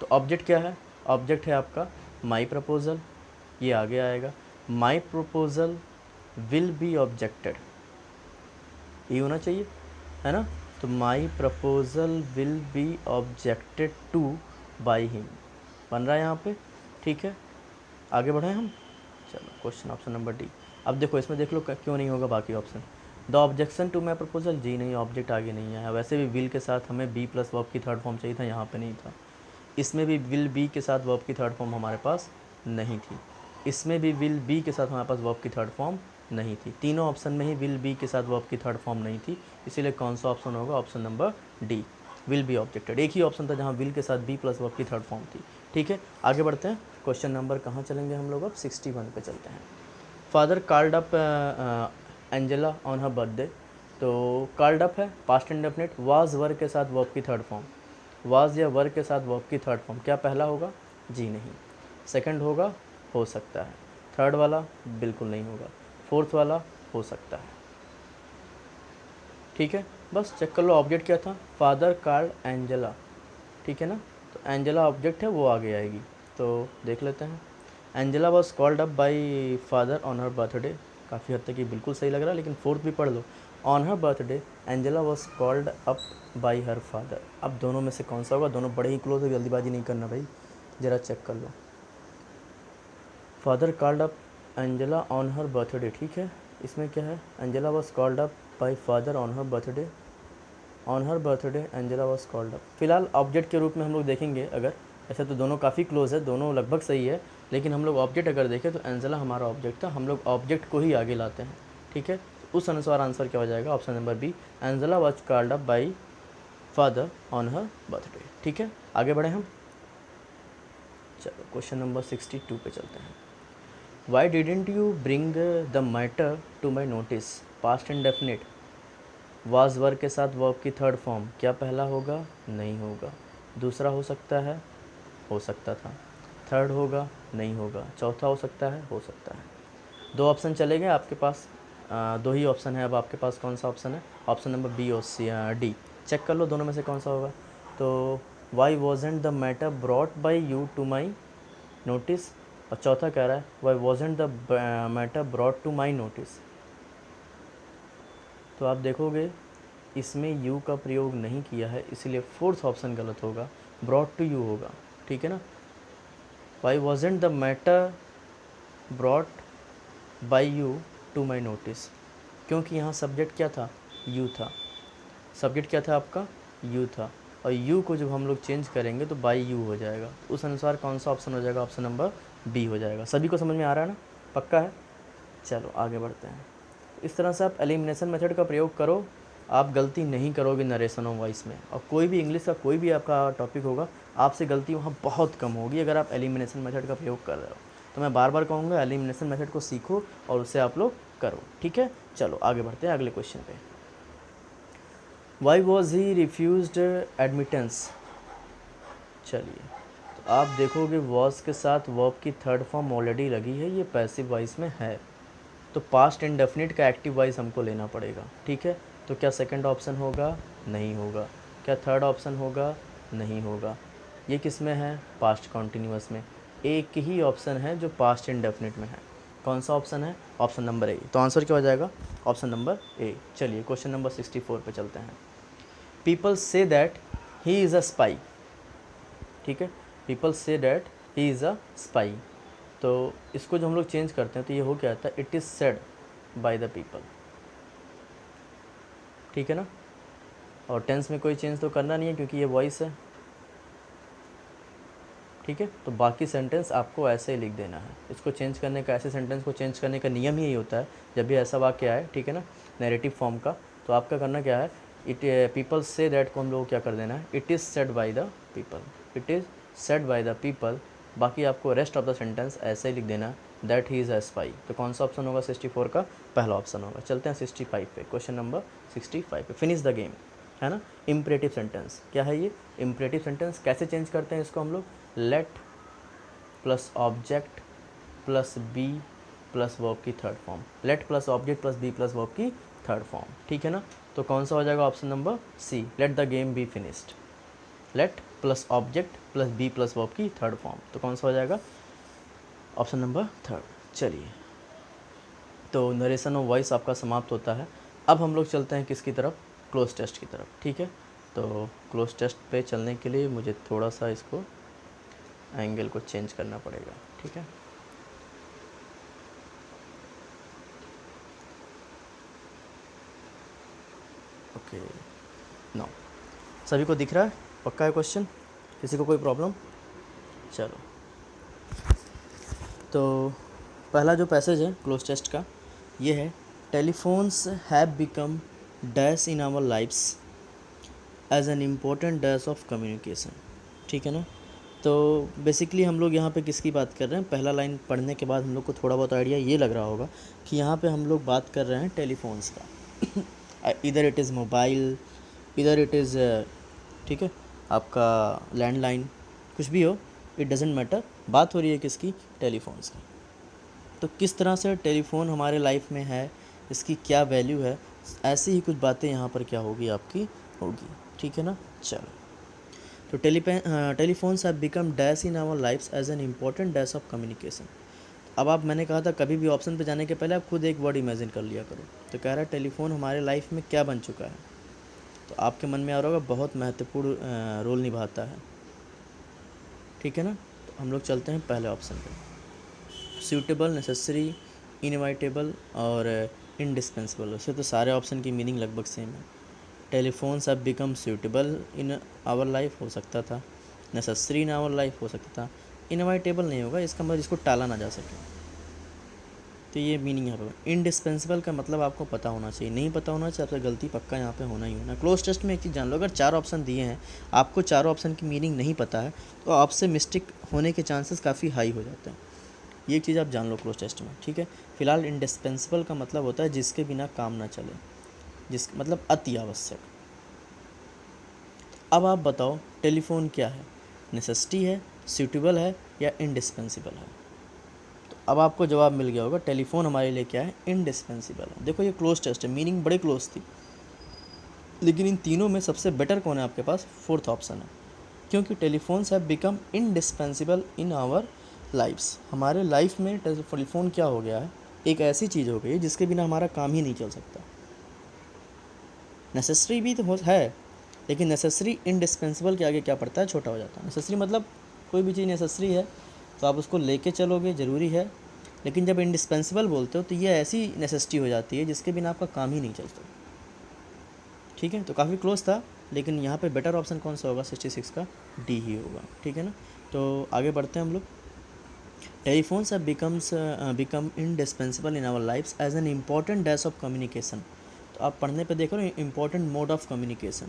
तो ऑब्जेक्ट क्या है, ऑब्जेक्ट है आपका माई प्रपोजल, ये आगे आएगा। माई प्रपोजल विल बी ऑब्जेक्टेड, ये होना चाहिए, है ना। तो माई proposal will be objected two by him बन रहा है यहाँ पे। ठीक है, आगे बढ़े हम। चलो क्वेश्चन ऑप्शन नंबर डी। अब देखो इसमें देख लो क्यों नहीं होगा बाकी option. The objection to my proposal, जी नहीं, ऑब्जेक्ट आगे नहीं आया। वैसे भी विल के साथ हमें बी प्लस वर्ब की थर्ड फॉर्म चाहिए था, यहाँ पे नहीं था। इसमें भी विल बी के साथ वर्ब की थर्ड फॉर्म हमारे पास नहीं थी, इसमें भी विल बी के साथ हमारे पास वर्ब की थर्ड फॉर्म नहीं थी। तीनों ऑप्शन में ही विल बी के साथ वर्ब की थर्ड फॉर्म नहीं थी, इसीलिए कौन सा ऑप्शन होगा, option number D, will be objected. एक ही ऑप्शन था जहाँ विल के साथ बी प्लस वर्ब की थर्ड फॉर्म थी। ठीक है, आगे बढ़ते हैं। क्वेश्चन नंबर कहाँ चलेंगे हम लोग, अब 61 पे चलते हैं। Father called up Angela on her birthday. तो कॉल्ड अप है पास्ट इंडेफिनिट, वाज वर्ब के साथ वर्ब की थर्ड फॉर्म, वाज या वर्ब के साथ वर्ब की थर्ड फॉर्म, क्या पहला होगा, जी नहीं। सेकंड होगा, हो सकता है। थर्ड वाला बिल्कुल नहीं होगा। फोर्थ वाला हो सकता है। ठीक है, बस चेक कर लो ऑब्जेक्ट क्या था, फादर कॉल्ड एंजेला। ठीक है ना, तो एंजेला ऑब्जेक्ट है, वो आगे आएगी। तो देख लेते हैं। Angela was called up by father on her birthday, काफ़ी हद तक ये बिल्कुल सही लग रहा है, लेकिन फोर्थ भी पढ़ लो। On her birthday Angela was called up by her father. अब दोनों में से कौन सा होगा, दोनों बड़े ही क्लोज है, जल्दीबाजी नहीं करना भाई, ज़रा चेक कर लो। Father called up Angela on her birthday, ठीक है, इसमें क्या है, Angela was called up by father on her birthday, on her birthday Angela was called up. फिलहाल ऑब्जेक्ट के रूप में हम लोग देखेंगे अगर, ऐसे तो दोनों काफ़ी क्लोज है, दोनों लगभग सही है, लेकिन हम लोग ऑब्जेक्ट अगर देखें तो एंजेला हमारा ऑब्जेक्ट था, हम लोग ऑब्जेक्ट को ही आगे लाते हैं। ठीक है, उस अनुसार आंसर क्या हो जाएगा, option number B, Angela was called up by father on her birthday. ठीक है, आगे बढ़े हम। चलो क्वेश्चन नंबर 62 पे चलते हैं। Why didn't you bring the matter to my notice, past indefinite, was verb के साथ वर्ब की थर्ड फॉर्म, क्या पहला होगा, नहीं होगा, दूसरा हो सकता है, हो सकता था, थर्ड होगा, नहीं होगा, चौथा हो सकता है, हो सकता है। दो ऑप्शन चले गए आपके पास, दो ही ऑप्शन है अब आपके पास, कौन सा ऑप्शन है, ऑप्शन नंबर बी और सी, डी। चेक कर लो दोनों में से कौन सा होगा। तो why wasn't the matter brought by you to my notice, और चौथा कह रहा है why wasn't the matter brought to my notice. तो आप देखोगे इसमें यू का प्रयोग नहीं किया है, इसलिए फोर्थ ऑप्शन गलत होगा, ब्रॉट टू यू होगा। ठीक है ना, why wasn't the matter brought by you to my notice, क्योंकि यहाँ सब्जेक्ट क्या था, यू था। सब्जेक्ट क्या था आपका, यू था, और यू को जब हम लोग चेंज करेंगे तो बाई यू हो जाएगा। उस अनुसार कौन सा ऑप्शन हो जाएगा, ऑप्शन नंबर बी हो जाएगा। सभी को समझ में आ रहा है ना, पक्का है। चलो आगे बढ़ते हैं। इस तरह से आप एलिमिनेशन मेथड का प्रयोग करो, आप गलती नहीं करोगे नरेशन ऑफ वॉइस में, और कोई भी इंग्लिश का कोई भी आपका टॉपिक होगा, आपसे गलती वहाँ बहुत कम होगी अगर आप एलिमिनेशन मेथड का प्रयोग कर रहे हो। तो मैं बार बार कहूँगा एलिमिनेशन मेथड को सीखो और उसे आप लोग करो। ठीक है, चलो आगे बढ़ते हैं अगले क्वेश्चन पे। Why was he refused admittance. चलिए, तो आप देखोगे वॉज के साथ वर्ब की थर्ड फॉर्म ऑलरेडी लगी है, ये पैसिव वॉइस में है, तो पास्ट इंडेफिनिट का एक्टिव वॉइस हमको लेना पड़ेगा। ठीक है, तो क्या सेकंड ऑप्शन होगा, नहीं होगा, क्या थर्ड ऑप्शन होगा, नहीं होगा। ये किस में है, पास्ट कॉन्टीन्यूअस में। एक ही ऑप्शन है जो पास्ट इंडेफिनिट में है, कौन सा ऑप्शन है, ऑप्शन नंबर ए। तो आंसर क्या हो जाएगा, ऑप्शन नंबर ए। चलिए क्वेश्चन नंबर 64 पे चलते हैं। People say that he is a spy. ठीक है, people say that he is a spy, तो इसको जो हम लोग चेंज करते हैं तो ये हो क्या आता है, it is said by the people. ठीक है ना, और टेंस में कोई चेंज तो करना नहीं है क्योंकि ये वॉइस है। ठीक है, तो बाकी सेंटेंस आपको ऐसे ही लिख देना है। इसको चेंज करने का, ऐसे सेंटेंस को चेंज करने का नियम ही यही होता है जब भी ऐसा वाक्य आए, ठीक है ना, नैरेटिव फॉर्म का। तो आपका करना क्या है, इट पीपल से दैट को हम लोग क्या कर देना है, it is said by the people, it is said by the people. बाकी आपको रेस्ट ऑफ द सेंटेंस ऐसे ही लिख देना that he is a spy. तो कौन सा ऑप्शन होगा, 64 का पहला ऑप्शन होगा। चलते हैं 65 पे, क्वेश्चन नंबर 65 पे, फिनिश द गेम, है ना। इम्परेटिव सेंटेंस क्या है ये, इम्परेटिव सेंटेंस कैसे चेंज करते हैं इसको हम लोग, let plus object plus be plus verb की third form, let plus object plus be plus verb की थर्ड फॉर्म। ठीक है ना, तो कौन सा हो जाएगा, option number C, let the game be finished. Let plus object plus be plus verb की थर्ड फॉर्म, तो कौन सा हो जाएगा, ऑप्शन नंबर थर्ड। चलिए, तो नरेशन ऑफ वॉइस आपका समाप्त होता है। अब हम लोग चलते हैं किसकी तरफ, क्लोज टेस्ट की तरफ। ठीक है, तो क्लोज टेस्ट पे चलने के लिए मुझे थोड़ा सा इसको एंगल को चेंज करना पड़ेगा। ठीक है, ओके, नो, सभी को दिख रहा है, पक्का है क्वेश्चन, किसी को कोई प्रॉब्लम। चलो, तो पहला जो पैसेज है क्लोज टेस्ट का ये है, telephones have become dash in our lifes as an important dash of communication. ठीक है ना, तो बेसिकली हम लोग यहाँ पे किसकी बात कर रहे हैं, पहला लाइन पढ़ने के बाद हम लोग को थोड़ा बहुत आइडिया ये लग रहा होगा कि यहाँ पे हम लोग बात कर रहे हैं टेलीफोन्स का इधर इट इज़ मोबाइल, इधर इट इज़, ठीक है, आपका लैंडलाइन, कुछ भी हो, इट डजेंट मैटर, बात हो रही है किसकी, टेलीफोन्स की। तो किस तरह से टेलीफोन हमारे लाइफ में है, इसकी क्या वैल्यू है, ऐसी ही कुछ बातें यहाँ पर क्या होगी, आपकी होगी। ठीक है ना, चलो, तो telephones have become dash in our lifes as an important dash of communication. अब आप, मैंने कहा था कभी भी ऑप्शन पे जाने के पहले आप खुद एक वर्ड इमेजिन कर लिया करो। तो कह रहा है टेलीफोन हमारे लाइफ में क्या बन चुका है, तो आपके मन में आ रहा होगा बहुत महत्वपूर्ण रोल निभाता है। ठीक है ना, तो हम लोग चलते हैं पहले ऑप्शन पे, सूटेबल, नेसेसरी, इनवाइटेबल और इंडिस्पेंसिबल। वैसे तो सारे ऑप्शन की मीनिंग लगभग सेम है। Telephones have become suitable in our life हो सकता था, नेसेसरी इन आवर लाइफ हो सकता था, इनवाइटेबल नहीं होगा, इसका मतलब इसको टाला ना जा सके। तो ये मीनिंग यहाँ पे। इंडिस्पेंसिबल का मतलब आपको पता होना चाहिए, नहीं पता होना चाहिए आपसे गलती पक्का यहाँ पे होना ही होना। क्लोज टेस्ट में एक चीज़ जान लो, अगर 4 ऑप्शन दिए हैं, आपको चारों ऑप्शन की मीनिंग नहीं पता है, तो आपसे मिस्टेक होने के चांसेस काफ़ी हाई हो जाते हैं। ये चीज़ आप जान लो क्लोज टेस्ट में, ठीक है। फिलहाल इंडिस्पेंसिबल का मतलब होता है जिसके बिना काम ना चले, जिस मतलब अति आवश्यक। अब आप बताओ टेलीफोन क्या है, नेसेसिटी है, सूटेबल है या इंडिस्पेंसिबल है? तो अब आपको जवाब मिल गया होगा, टेलीफोन हमारे लिए क्या है, इंडिस्पेंसिबल है। देखो ये क्लोज टेस्ट है, मीनिंग बड़े क्लोज थी, लेकिन इन तीनों में सबसे बेटर कौन है आपके पास, फोर्थ ऑप्शन है, क्योंकि telephones have become indispensable in our lifes. हमारे लाइफ में टेलीफोन क्या हो गया है, एक ऐसी चीज़ हो गई है जिसके बिना हमारा काम ही नहीं चल सकता। नेसेसरी भी तो है, लेकिन नेसेसरी इंडिस्पेंसिबल के आगे क्या पड़ता है, छोटा हो जाता है। नेसेसरी मतलब कोई भी चीज़ नेसेसरी है तो आप उसको लेके चलोगे, ज़रूरी है, लेकिन जब इंडिस्पेंसिबल बोलते हो तो ये ऐसी नेसेसिटी हो जाती है जिसके बिना आपका काम ही नहीं चलता। ठीक है, तो काफ़ी क्लोज था, लेकिन यहाँ पे बेटर ऑप्शन कौन सा होगा, 66 का डी ही होगा। ठीक है ना, तो आगे बढ़ते हैं हम लोग। Telephones have become indispensable in our lifes as an important dash of communication. तो आप पढ़ने पे देखो ना, important mode of communication,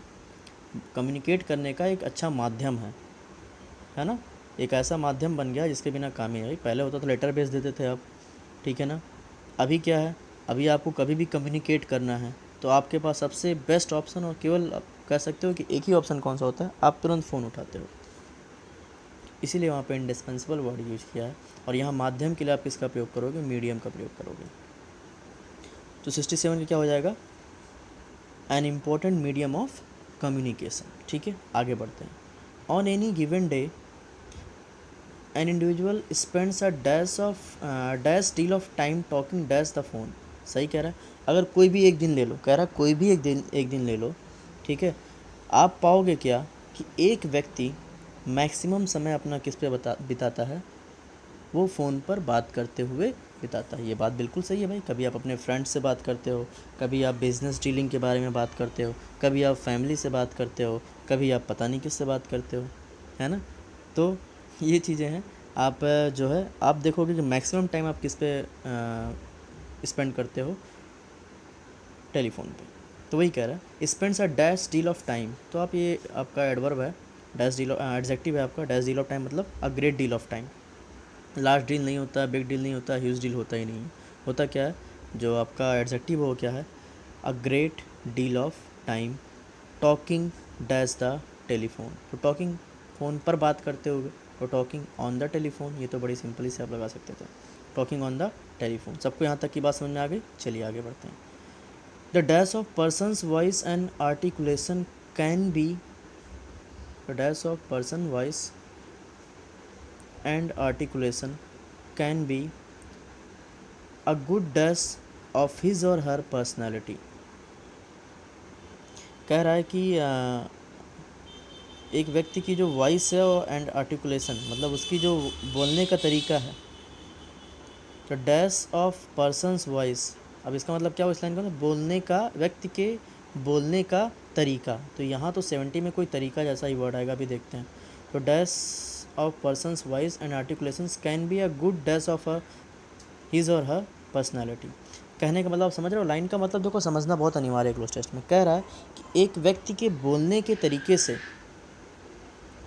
communicate करने का एक अच्छा माध्यम है ना, एक ऐसा माध्यम बन गया जिसके बिना काम ही नहीं। पहले होता तो लेटर भेज देते थे अब, ठीक है ना। अभी क्या है, अभी आपको कभी भी कम्युनिकेट करना है तो आपके पास सबसे बेस्ट ऑप्शन, और केवल आप कह सकते हो कि एक ही ऑप्शन कौन सा होता है, आप तुरंत फ़ोन उठाते हो। इसीलिए वहाँ पे इंडिस्पेंसिबल वर्ड यूज किया है। और यहाँ माध्यम के लिए आप किसका प्रयोग करोगे, मीडियम का प्रयोग करोगे। तो 67 का क्या हो जाएगा, an important medium of communication. ठीक है, आगे बढ़ते हैं। On any given day an individual spends a dash deal of time talking dash the phone. सही कह रहा है, अगर कोई भी एक दिन ले लो, कह रहा है कोई भी एक दिन ले लो, ठीक है, आप पाओगे क्या कि एक व्यक्ति मैक्सिमम समय अपना किस पे बिताता है, वो फ़ोन पर बात करते हुए बिताता है। ये बात बिल्कुल सही है भाई। कभी आप अपने फ्रेंड्स से बात करते हो, कभी आप बिज़नेस डीलिंग के बारे में बात करते हो, कभी आप फैमिली से बात करते हो, कभी आप पता नहीं किससे बात करते हो, है ना। तो ये चीज़ें हैं। आप जो है आप देखोगे कि मैक्सिमम टाइम आप किस पे स्पेंड करते हो, टेलीफोन पे। तो वही कह रहा है, spends a dash deal of time. तो आप ये आपका एडवर्ब है, डैश डील एडजेक्टिव है आपका, डैश डील ऑफ टाइम मतलब a great deal of time. Large deal नहीं होता, बिग डील नहीं होता, ह्यूज डील होता ही नहीं है। होता क्या है, जो आपका एडजेक्टिव वो क्या है, a great deal of time talking dash the telephone. तो टॉकिंग फ़ोन पर बात करते हुए, तो टॉकिंग ऑन द टेलीफोन, ये तो बड़ी सिंपली से आप लगा सकते थे, टॉकिंग ऑन द टेलीफोन। सबको यहाँ तक की बात समझ में आ गई। चलिए आगे बढ़ते हैं। The dash of person's voice and articulation can be, the dash of person voice and articulation can be a good dash of his और हर पर्सनैलिटी। कह रहा है कि एक व्यक्ति की जो वॉइस है एंड आर्टिकुलेशन मतलब उसकी जो बोलने का तरीका है, तो डैश ऑफ पर्सन's वॉइस, अब इसका मतलब क्या हुआ इस लाइन का, बोलने का, व्यक्ति के बोलने का तरीका। तो यहाँ तो 70 में कोई तरीका जैसा ही वर्ड आएगा, अभी देखते हैं। तो dash of person's voice and articulations can be a good dash of his और हर पर्सनैलिटी। कहने का मतलब आप समझ रहे हो, लाइन का मतलब देखो समझना बहुत अनिवार्य है क्लोज टेस्ट में। कह रहा है कि एक व्यक्ति के बोलने के तरीके से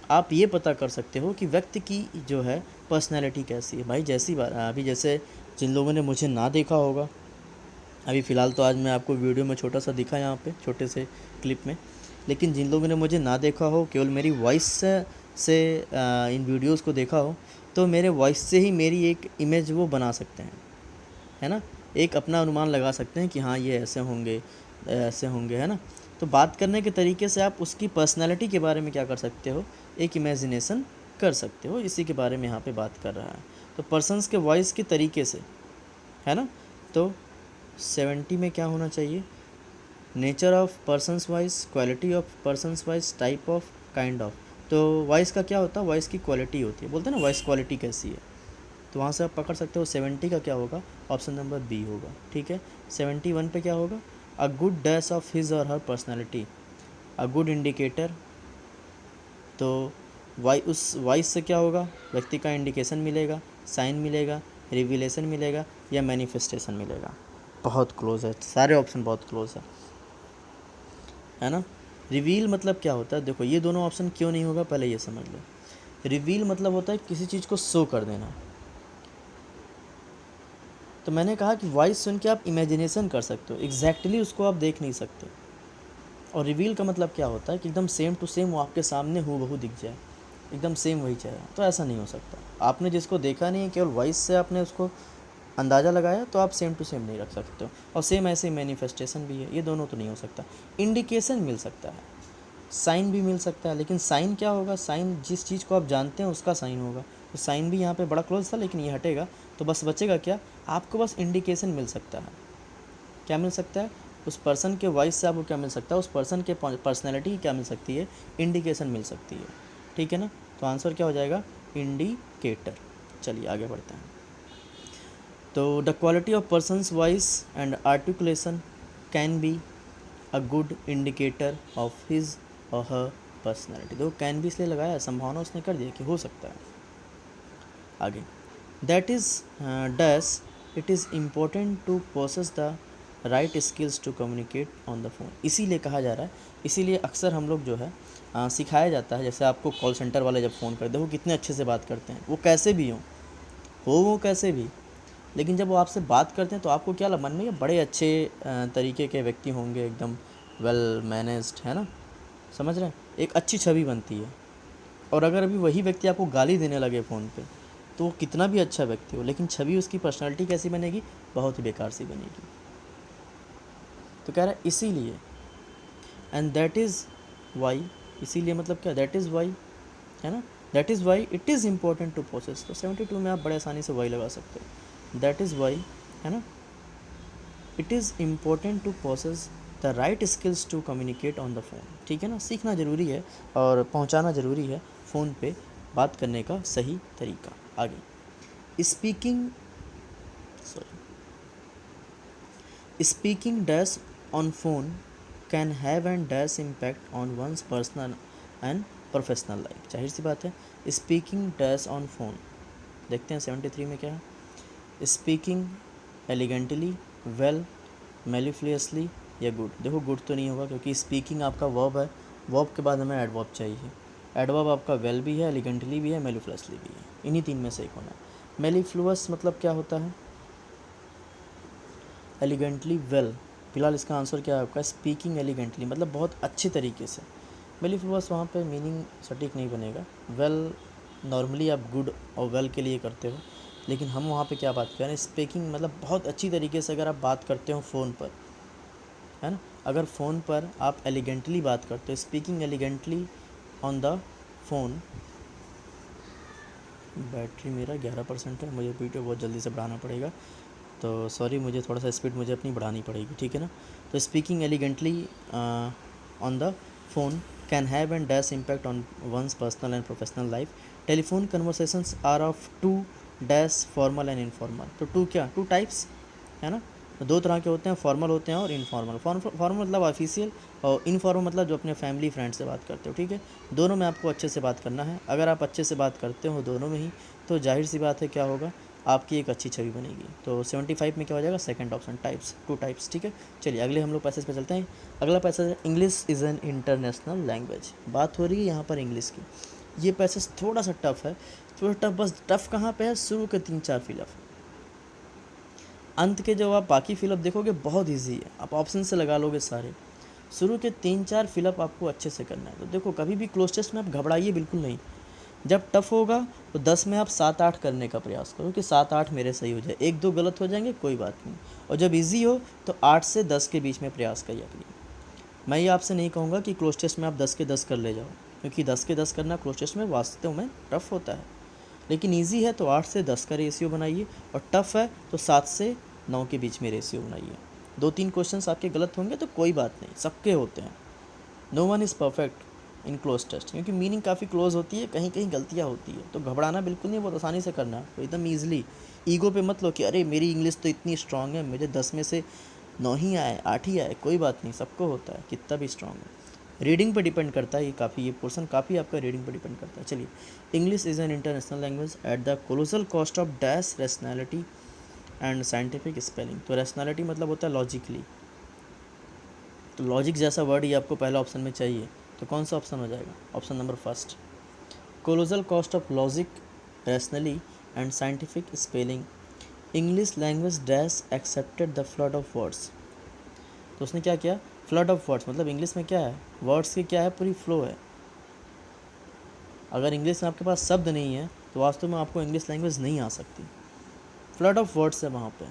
आप ये पता कर सकते हो कि व्यक्ति की जो है पर्सनैलिटी कैसी है। भाई जैसी बात, अभी जैसे जिन लोगों ने मुझे ना देखा होगा, अभी फ़िलहाल तो आज मैं आपको वीडियो में छोटा सा दिखा यहाँ पे छोटे से क्लिप में, लेकिन जिन लोगों ने मुझे ना देखा हो, केवल मेरी वॉइस से इन वीडियोस को देखा हो, तो मेरे वॉइस से ही मेरी एक इमेज वो बना सकते हैं, है ना, एक अपना अनुमान लगा सकते हैं कि हाँ ये ऐसे होंगे, है ना। तो बात करने के तरीके से आप उसकी पर्सनैलिटी के बारे में क्या कर सकते हो, एक इमेजिनेशन कर सकते हो। इसी के बारे में यहाँ पे बात कर रहा है। तो पर्सन्स के वॉइस के तरीके से, है ना। तो 70 में क्या होना चाहिए, nature of persons voice, quality of persons voice, type of, kind of. तो वॉइस का क्या होता है, वॉइस की क्वालिटी होती है, बोलते हैं ना वॉइस क्वालिटी कैसी है, तो वहाँ से आप पकड़ सकते हो। 70 का क्या होगा, ऑप्शन नंबर बी होगा। ठीक है, 71 पे क्या होगा, a good dash of his और हर पर्सनैलिटी, अ गुड इंडिकेटर। तो उस वॉइस से क्या होगा, व्यक्ति का इंडिकेशन मिलेगा, साइन मिलेगा, रिविलेशन मिलेगा, या मैनिफेस्टेशन मिलेगा? बहुत क्लोज है, सारे ऑप्शन बहुत क्लोज है ना। रिवील मतलब क्या होता है? देखो ये दोनों ऑप्शन क्यों नहीं होगा पहले ये समझ लो। रिवील मतलब होता है किसी चीज़ को शो कर देना। तो मैंने कहा कि वॉइस सुन के आप इमेजिनेशन कर सकते हो, एग्जैक्टली उसको आप देख नहीं सकते। और रिवील का मतलब क्या होता है कि एकदम सेम टू सेम वो आपके सामने हूबहू दिख जाए, एकदम सेम वही चेहरा। तो ऐसा नहीं हो सकता। आपने जिसको देखा नहीं है, केवल वॉइस से आपने उसको अंदाज़ा लगाया, तो आप सेम टू सेम नहीं रख सकते हो। और सेम ऐसे मैनिफेस्टेशन भी है, ये दोनों तो नहीं हो सकता। इंडिकेशन मिल सकता है, साइन भी मिल सकता है, लेकिन साइन क्या होगा? साइन जिस चीज़ को आप जानते हैं उसका साइन होगा। तो साइन भी यहाँ पे बड़ा क्लोज था, लेकिन ये हटेगा, तो बस बचेगा क्या? आपको बस इंडिकेशन मिल सकता है। क्या मिल सकता है? उस पर्सन के वॉइस से आपको क्या मिल सकता है? उस पर्सन के पर्सनैलिटी क्या मिल सकती है? इंडिकेशन मिल सकती है। ठीक है ना। तो आंसर क्या हो जाएगा? इंडिकेटर। चलिए आगे बढ़ते हैं। तो the quality of persons voice and articulation can be a good indicator of his और हर पर्सनैलिटी। तो कैन भी इसलिए लगाया, संभावना उसने कर दिया कि हो सकता है। आगे, that is dash it is important to possess the right skills to communicate on the phone. इसीलिए कहा जा रहा है, इसीलिए अक्सर हम लोग जो है सिखाया जाता है। जैसे आपको कॉल सेंटर वाले जब फ़ोन करते हैं, वो कितने अच्छे से बात करते हैं, वो कैसे भी हो वो कैसे भी, लेकिन जब वो आपसे बात करते हैं तो आपको क्या मन में, ये बड़े अच्छे तरीके के व्यक्ति होंगे, एकदम वेल मैनेज्ड, है ना, समझ रहे हैं, एक अच्छी छवि बनती है। और अगर अभी वही व्यक्ति आपको गाली देने लगे फ़ोन पे, तो वो कितना भी अच्छा व्यक्ति हो, लेकिन छवि उसकी पर्सनालिटी कैसी बनेगी? बहुत ही बेकार सी बनेगी। तो कह रहा है इसीलिए, एंड दैट इज़ वाई, इसीलिए मतलब क्या? दैट इज़ वाई, है ना, that is why it is important to process. तो 72 में आप बड़े आसानी से वाई लगा सकते हो। दैट इज़ वाई, है ना, it is important to process the right skills to communicate on the phone. ठीक है ना, सीखना ज़रूरी है और पहुंचाना ज़रूरी है फ़ोन पे बात करने का सही तरीका। आगे, speaking speaking dash on phone can have and dash impact on one's personal and professional life. जाहिर सी बात है, स्पीकिंग डैश ऑन फोन। देखते हैं 73 में क्या है। स्पीकिंग एलिगेंटली, वेल, मेलिफियसली या गुड। देखो गुड तो नहीं होगा, क्योंकि स्पीकिंग आपका वर्ब है, वर्ब के बाद हमें एडवर्ब चाहिए। एडवर्ब आपका वेल भी है, एलिगेंटली भी है, मेलिफियसली भी है, इन्हीं तीन में से एक होना है। मेलिफ्लुअस मतलब क्या होता है? Elegantly, well. फिलहाल इसका आंसर क्या है आपका? स्पीकिंग एलिगेंटली मतलब बहुत अच्छे तरीके से। मेलिफ्लुअस वहाँ पे मीनिंग सटीक नहीं बनेगा। वेल नॉर्मली आप गुड और वेल के लिए करते हो, लेकिन हम वहाँ पे क्या बात कर रहे हैं? स्पीकिंग मतलब बहुत अच्छी तरीके से अगर आप बात करते हो फ़ोन पर, है ना, अगर फ़ोन पर आप एलिगेंटली बात करते हो, speaking elegantly on the phone. Battery मेरा 11% है, मुझे वीडियो बहुत जल्दी से बढ़ाना पड़ेगा, तो सॉरी, मुझे थोड़ा सा स्पीड मुझे अपनी बढ़ानी पड़ेगी। ठीक है ना। तो speaking elegantly on the phone can have and dash impact on one's personal and professional life. Telephone conversations are of to dash formal and informal. तो टू क्या? टू टाइप्स, है ना। तो दो तरह के होते हैं, फॉर्मल होते हैं और इनफॉर्मल। फॉर्मल मतलब ऑफिशियल, और इनफॉर्मल मतलब जो अपने फैमिली फ्रेंड से बात करते हो। ठीक है, दोनों में आपको अच्छे से बात करना है। अगर आप अच्छे से बात करते हो दोनों में ही, तो जाहिर सी बात है क्या होगा? आपकी एक अच्छी छवि बनेगी। तो 75 में क्या हो जाएगा? Second option, types, two types. ठीक है, चलिए अगले हम लोग पैसेज पे चलते हैं। अगला पैसेज है, English is an international language. बात हो रही है यहाँ पर इंग्लिश की। ये पैसेज थोड़ा सा टफ है, थोड़ा टफ। बस टफ कहाँ पे है? शुरू के 3-4 फिलअप, अंत के जब आप बाकी फिलअप देखोगे बहुत इजी है, आप ऑप्शन से लगा लोगे सारे। शुरू के 3-4 फिलअप आपको अच्छे से करना है। तो देखो कभी भी क्लोज टेस्ट में आप घबराइए बिल्कुल नहीं। जब टफ होगा तो 10 में आप 7-8 करने का प्रयास करो कि 7-8 मेरे सही हो जाए, 1-2 गलत हो जाएंगे कोई बात नहीं। और जब इजी हो तो 8 से 10 के बीच में प्रयास करिए अपनी। मैं ये आपसे नहीं कहूँगा कि क्लोज टेस्ट में आप 10 के 10 कर ले जाओ, क्योंकि 10 के 10 करना क्लोज टेस्ट में वास्तव में टफ होता है। लेकिन ईजी है तो 8 से 10 का रेशियो बनाइए, और टफ है तो 7 से 9 के बीच में रेशियो बनाइए। 2-3 क्वेश्चंस आपके गलत होंगे तो कोई बात नहीं, सबके होते हैं। No one is perfect in cloze test, क्योंकि मीनिंग काफ़ी क्लोज होती है, कहीं कहीं गलतियाँ होती है। तो घबराना बिल्कुल नहीं, बहुत आसानी से करना, तो एकदम ईजिली। ईगो पे मत लो कि अरे मेरी इंग्लिश तो इतनी स्ट्रांग है, मुझे 10 में से 9 ही आए, 8 ही आए, कोई बात नहीं, सबको होता है, कितना भी स्ट्रांग है। रीडिंग पे डिपेंड करता है, ये पोर्शन काफ़ी आपका रीडिंग पे डिपेंड करता है। चलिए, English is an international language at the colossal cost of dash rationality and scientific spelling. तो रैशनैलिटी मतलब होता है लॉजिकली, तो लॉजिक जैसा वर्ड ही आपको पहला ऑप्शन में चाहिए, तो कौन सा ऑप्शन हो जाएगा? Option number first. Colossal cost of logic, rationally and scientific spelling, English language dash accepted the flood of words. तो उसने क्या किया? फ्लड ऑफ वर्ड्स मतलब इंग्लिश में क्या है, वर्ड्स की क्या है, पूरी फ्लो है। अगर इंग्लिश में आपके पास शब्द नहीं है तो वास्तव में आपको इंग्लिश लैंग्वेज नहीं आ सकती। फ्लड ऑफ वर्ड्स है वहाँ पे,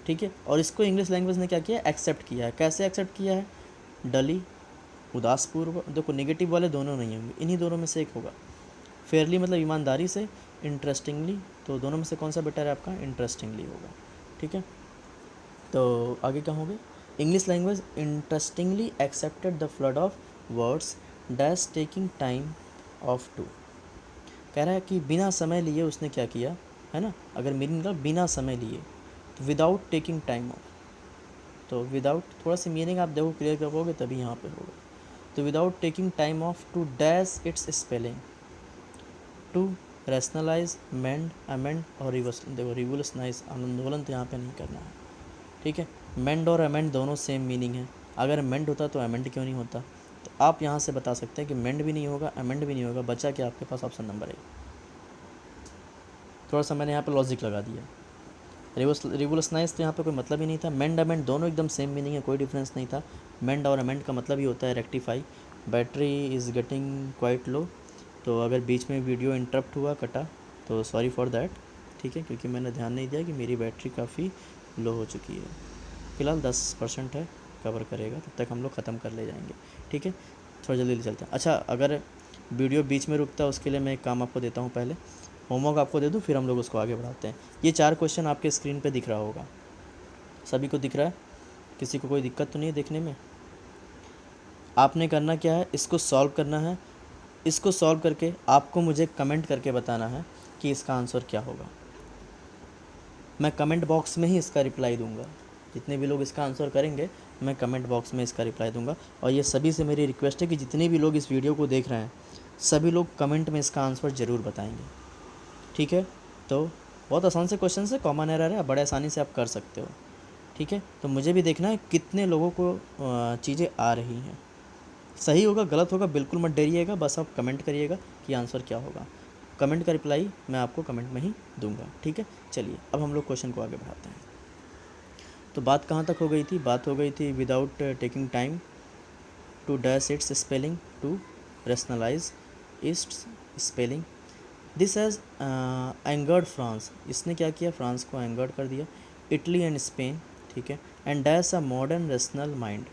ठीक है। और इसको इंग्लिश लैंग्वेज ने क्या किया? एक्सेप्ट किया है। कैसे एक्सेप्ट किया है? डली, उदासपूर्व, देखो नेगेटिव वाले दोनों नहीं होंगे, इन्हीं दोनों में से एक होगा। फेयरली मतलब ईमानदारी से, इंटरेस्टिंगली, तो दोनों में से कौन सा बेटर है आपका? इंटरेस्टिंगली होगा, ठीक है। तो आगे क्या होंगे? English language interestingly accepted the flood of words dash taking time off to. कह रहा है कि बिना समय लिए उसने क्या किया, है ना। अगर मीनिंग का बिना समय लिए, तो विदाउट टेकिंग टाइम ऑफ, तो विदाउट, थोड़ा सा मीनिंग आप देखो क्लियर कर पाओगे तभी यहाँ पे होगा। तो without taking time off to dash its spelling, to rationalise, mend, amend और रिवर्स, देखो रिवोल्यूशनाइज, आंदोलन तो यहाँ पे नहीं करना है, ठीक है। मेंड और अमेंड दोनों सेम मीनिंग है, अगर मेंड होता तो अमेंड क्यों नहीं होता? तो आप यहाँ से बता सकते हैं कि मेंड भी नहीं होगा, अमेंड भी नहीं होगा, बचा क्या आपके पास? Option number A. थोड़ा सा मैंने यहाँ पे लॉजिक लगा दिया। रिवोल्यूशनाइज तो यहाँ पे कोई मतलब ही नहीं था। मेंड अमेंड दोनों एकदम सेम मीनिंग है, कोई डिफरेंस नहीं था। मेंड और अमेंड का मतलब ही होता है rectify. Battery is getting quite low, तो अगर बीच में वीडियो इंटरप्ट हुआ, कटा, तो सॉरी फॉर दैट, ठीक है, क्योंकि मैंने ध्यान नहीं दिया कि मेरी बैटरी काफ़ी लो हो चुकी है। फ़िलहाल 10% है, कवर करेगा, तब तक हम लोग ख़त्म कर ले जाएंगे, ठीक है। थोड़ा जल्दी चलते हैं। अच्छा, अगर वीडियो बीच में रुकता है उसके लिए मैं एक काम आपको देता हूँ, पहले होमवर्क आपको दे दूँ, फिर हम लोग उसको आगे बढ़ाते हैं। ये 4 क्वेश्चन आपके स्क्रीन पे दिख रहा होगा, सभी को दिख रहा है? किसी को कोई दिक्कत तो नहीं है देखने में? आपने करना क्या है, इसको सॉल्व करना है। इसको सॉल्व करके आपको मुझे कमेंट करके बताना है कि इसका आंसर क्या होगा। मैं कमेंट बॉक्स में ही इसका रिप्लाई दूंगा। जितने भी लोग इसका आंसर करेंगे मैं कमेंट बॉक्स में इसका रिप्लाई दूंगा। और ये सभी से मेरी रिक्वेस्ट है कि जितने भी लोग इस वीडियो को देख रहे हैं, सभी लोग कमेंट में इसका आंसर ज़रूर बताएंगे, ठीक है। तो बहुत आसान से क्वेश्चन है, कॉमन एरर है, बड़े आसानी से आप कर सकते हो, ठीक है। तो मुझे भी देखना है कितने लोगों को चीज़ें आ रही हैं। सही होगा गलत होगा बिल्कुल मत डरिएगा, बस आप कमेंट करिएगा कि आंसर क्या होगा। कमेंट का रिप्लाई मैं आपको कमेंट में ही दूंगा, ठीक है। चलिए अब हम लोग क्वेश्चन को आगे बढ़ाते हैं। तो बात कहाँ तक हो गई थी? बात हो गई थी without taking time to dash its spelling, to rationalise its spelling, this has angered France. इसने क्या किया? फ्रांस को एंगर्ड कर दिया। इटली एंड स्पेन, ठीक है। And dash a modern rational mind,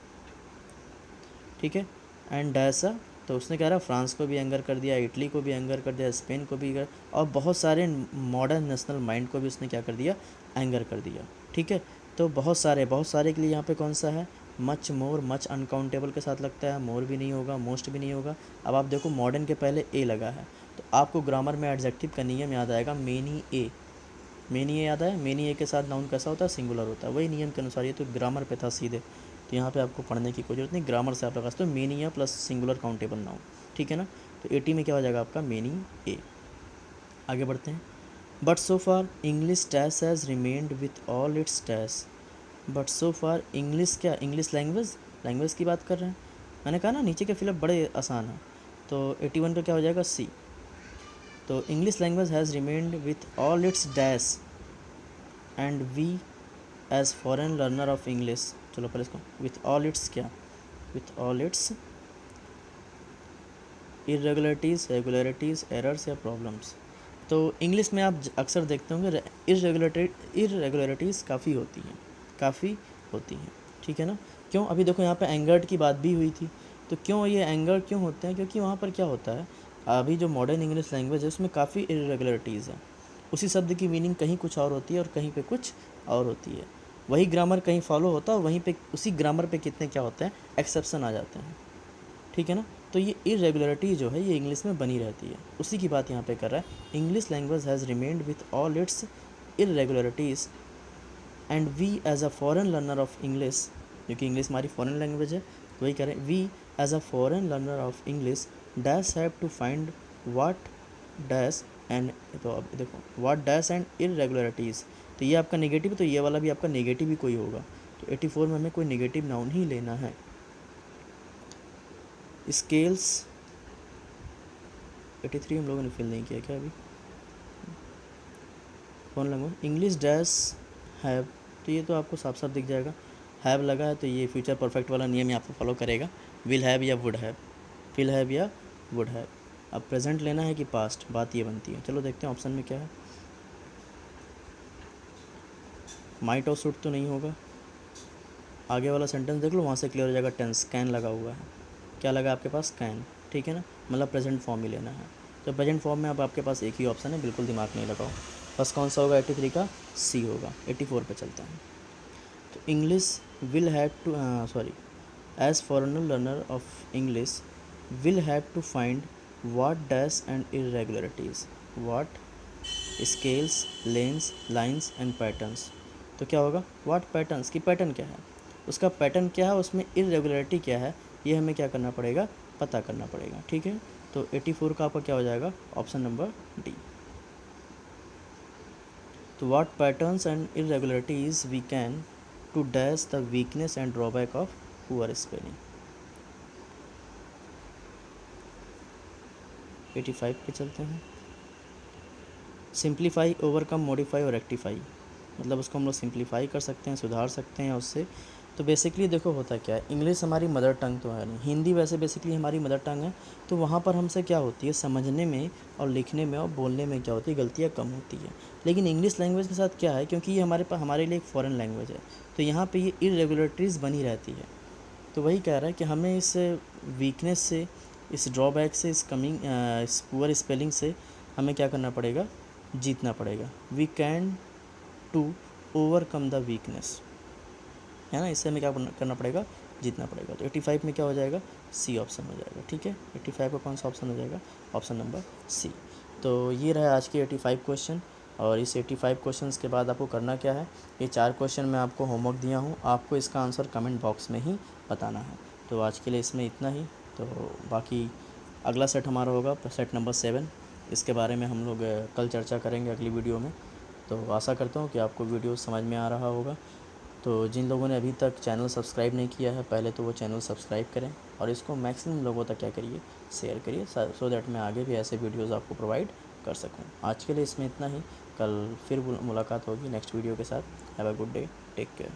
ठीक है। एंड डैश अ, तो उसने कह रहा फ्रांस को भी एंगर कर दिया, इटली को भी एंगर कर दिया, स्पेन को भी कर, और बहुत सारे मॉडर्न नेशनल माइंड को भी उसने क्या कर दिया? एंगर कर दिया, ठीक है। तो बहुत सारे के लिए यहाँ पे कौन सा है? मच, मोर, मच अनकाउंटेबल के साथ लगता है, मोर भी नहीं होगा, मोस्ट भी नहीं होगा। अब आप देखो मॉडर्न के पहले ए लगा है, तो आपको ग्रामर में एडजेक्टिव का नियम याद आएगा, मेनी ए। मेनी ए याद आया? मेनी ए के साथ नाउन कैसा होता है? सिंगुलर होता है। वही नियम के अनुसार ये तो ग्रामर पे था सीधे, तो यहाँ पे आपको पढ़ने की कोई जरूरत नहीं, ग्रामर से आप लगा सकते हो मेनी ए प्लस सिंगुलर काउंटेबल नाउन, ठीक है ना। तो 80 में क्या हो जाएगा आपका? मेनी ए। आगे बढ़ते हैं। But so far English dash has remained with all its dash. But so far English, क्या इंग्लिश लैंग्वेज की बात कर रहे हैं। मैंने कहा ना नीचे के फिलअप बड़े आसान है। तो 81 का क्या हो जाएगा? सी। तो English language has remained with all its dash and we as foreign learner of English, चलो पहले इसको, विथ ऑल इट्स क्या? With all its irregularities, regularities, errors या प्रॉब्लम्स। तो इंग्लिश में आप अक्सर देखते होंगे इरेगुलरिटीज़ काफ़ी होती हैं, ठीक है ना। क्यों? अभी देखो यहाँ पे एंगर्ड की बात भी हुई थी, तो क्यों ये एंगर्ड क्यों होते हैं? क्योंकि वहाँ पर क्या होता है, अभी जो मॉडर्न इंग्लिश लैंग्वेज है उसमें काफ़ी इरेगुलरिटीज़ है। उसी शब्द की मीनिंग कहीं कुछ और होती है और कहीं पे कुछ और होती है। वही ग्रामर कहीं फॉलो होता है और वहीं पे उसी ग्रामर पे कितने क्या होते हैं? एक्सेप्शन आ जाते हैं, ठीक है ना। तो ये इरेगुलरिटी जो है ये इंग्लिश में बनी रहती है, उसी की बात यहाँ पे कर रहा है। English language has remained with all its irregularities and we as a foreign learner of English, क्योंकि इंग्लिश हमारी फॉरेन लैंग्वेज है, तो वही कह रहे हैं, we as a foreign learner of English dash have to find what dash and, तो अब देखो वाट डैश एंड इरेगुलरिटीज़, तो ये आपका नेगेटिव, तो ये वाला भी आपका नेगेटिव ही कोई होगा। तो 84 में हमें कोई नेगेटिव नाउन ही लेना है। स्केल्स 83 हम लोगों ने फिल नहीं किया क्या अभी? कौन लगा? इंग्लिश डैश हैव, तो ये तो आपको साफ साफ दिख जाएगा। हैव लगा है तो ये फ्यूचर परफेक्ट वाला नियम ही आपको फॉलो करेगा, विल हैव या वुड हैव, विल हैव या वुड हैव। अब प्रेजेंट लेना है कि पास्ट, बात ये बनती है। चलो देखते हैं ऑप्शन में क्या है। माइट और शुड तो नहीं होगा। आगे वाला सेंटेंस देख लो, वहाँ से क्लियर हो जाएगा। टेंस कैन लगा हुआ है। क्या लगा आपके पास? कैन, ठीक है ना, मतलब प्रेजेंट फॉर्म ही लेना है। तो प्रेजेंट फॉर्म में अब आपके पास एक ही ऑप्शन है, बिल्कुल दिमाग नहीं लगाओ। बस कौन सा होगा? 83 का सी होगा। 84 पे चलते हैं। तो English will have to, sorry, as foreigner learner of English will have to find what dash and irregularities, what scales, lens, lines and patterns. तो क्या होगा? व्हाट पैटर्न्स, की पैटर्न क्या है, उसका पैटर्न क्या है, उसमें इरेगुलरिटी क्या है, ये हमें क्या करना पड़ेगा? पता करना पड़ेगा, ठीक है। तो 84 का आपका क्या हो जाएगा? Option number D. तो what patterns and irregularities we can to dash the weakness and drawback of poor spelling. 85 पे चलते हैं। सिंप्लीफाई, ओवरकम, मॉडिफाई और रेक्टिफाई, मतलब उसको हम लोग सिंप्लीफाई कर सकते हैं, सुधार सकते हैं उससे। तो बेसिकली देखो होता क्या है, इंग्लिश हमारी मदर टंग तो है नहीं, हिंदी वैसे बेसिकली हमारी मदर टंग है। तो वहाँ पर हमसे क्या होती है, समझने में और लिखने में और बोलने में क्या होती है, गलतियाँ कम होती है। लेकिन इंग्लिश लैंग्वेज के साथ क्या है, क्योंकि ये हमारे लिए एक फ़ॉरेन लैंग्वेज है, तो यहाँ पे ये इरेगुलरिटीज़ बनी रहती है। तो वही कह रहा है कि हमें इस वीकनेस से, इस ड्रॉबैक से, इस पुअर स्पेलिंग से हमें क्या करना पड़ेगा? जीतना पड़ेगा। We can to overcome the weakness, है ना, इससे हमें क्या करना पड़ेगा? जीतना पड़ेगा। तो 85 में क्या हो जाएगा? सी ऑप्शन हो जाएगा, ठीक है। 85 का कौन सा ऑप्शन हो जाएगा? Option number C. तो ये रहा आज के 85 क्वेश्चन। और इस 85 क्वेश्चंस के बाद आपको करना क्या है, ये 4 क्वेश्चन मैं आपको होमवर्क दिया हूँ, आपको इसका आंसर कमेंट बॉक्स में ही बताना है। तो आज के लिए इसमें इतना ही। तो बाकी अगला सेट हमारा होगा सेट नंबर 7, इसके बारे में हम लोग कल चर्चा करेंगे अगली वीडियो में। तो आशा करता हूँ कि आपको वीडियो समझ में आ रहा होगा। तो जिन लोगों ने अभी तक चैनल सब्सक्राइब नहीं किया है, पहले तो वो चैनल सब्सक्राइब करें और इसको मैक्सिमम लोगों तक क्या करिए, शेयर करिए, सो दैट मैं आगे भी ऐसे वीडियोज़ आपको प्रोवाइड कर सकूँ। आज के लिए इसमें इतना ही, कल फिर मुलाकात होगी नेक्स्ट वीडियो के साथ। Have a good day, take care.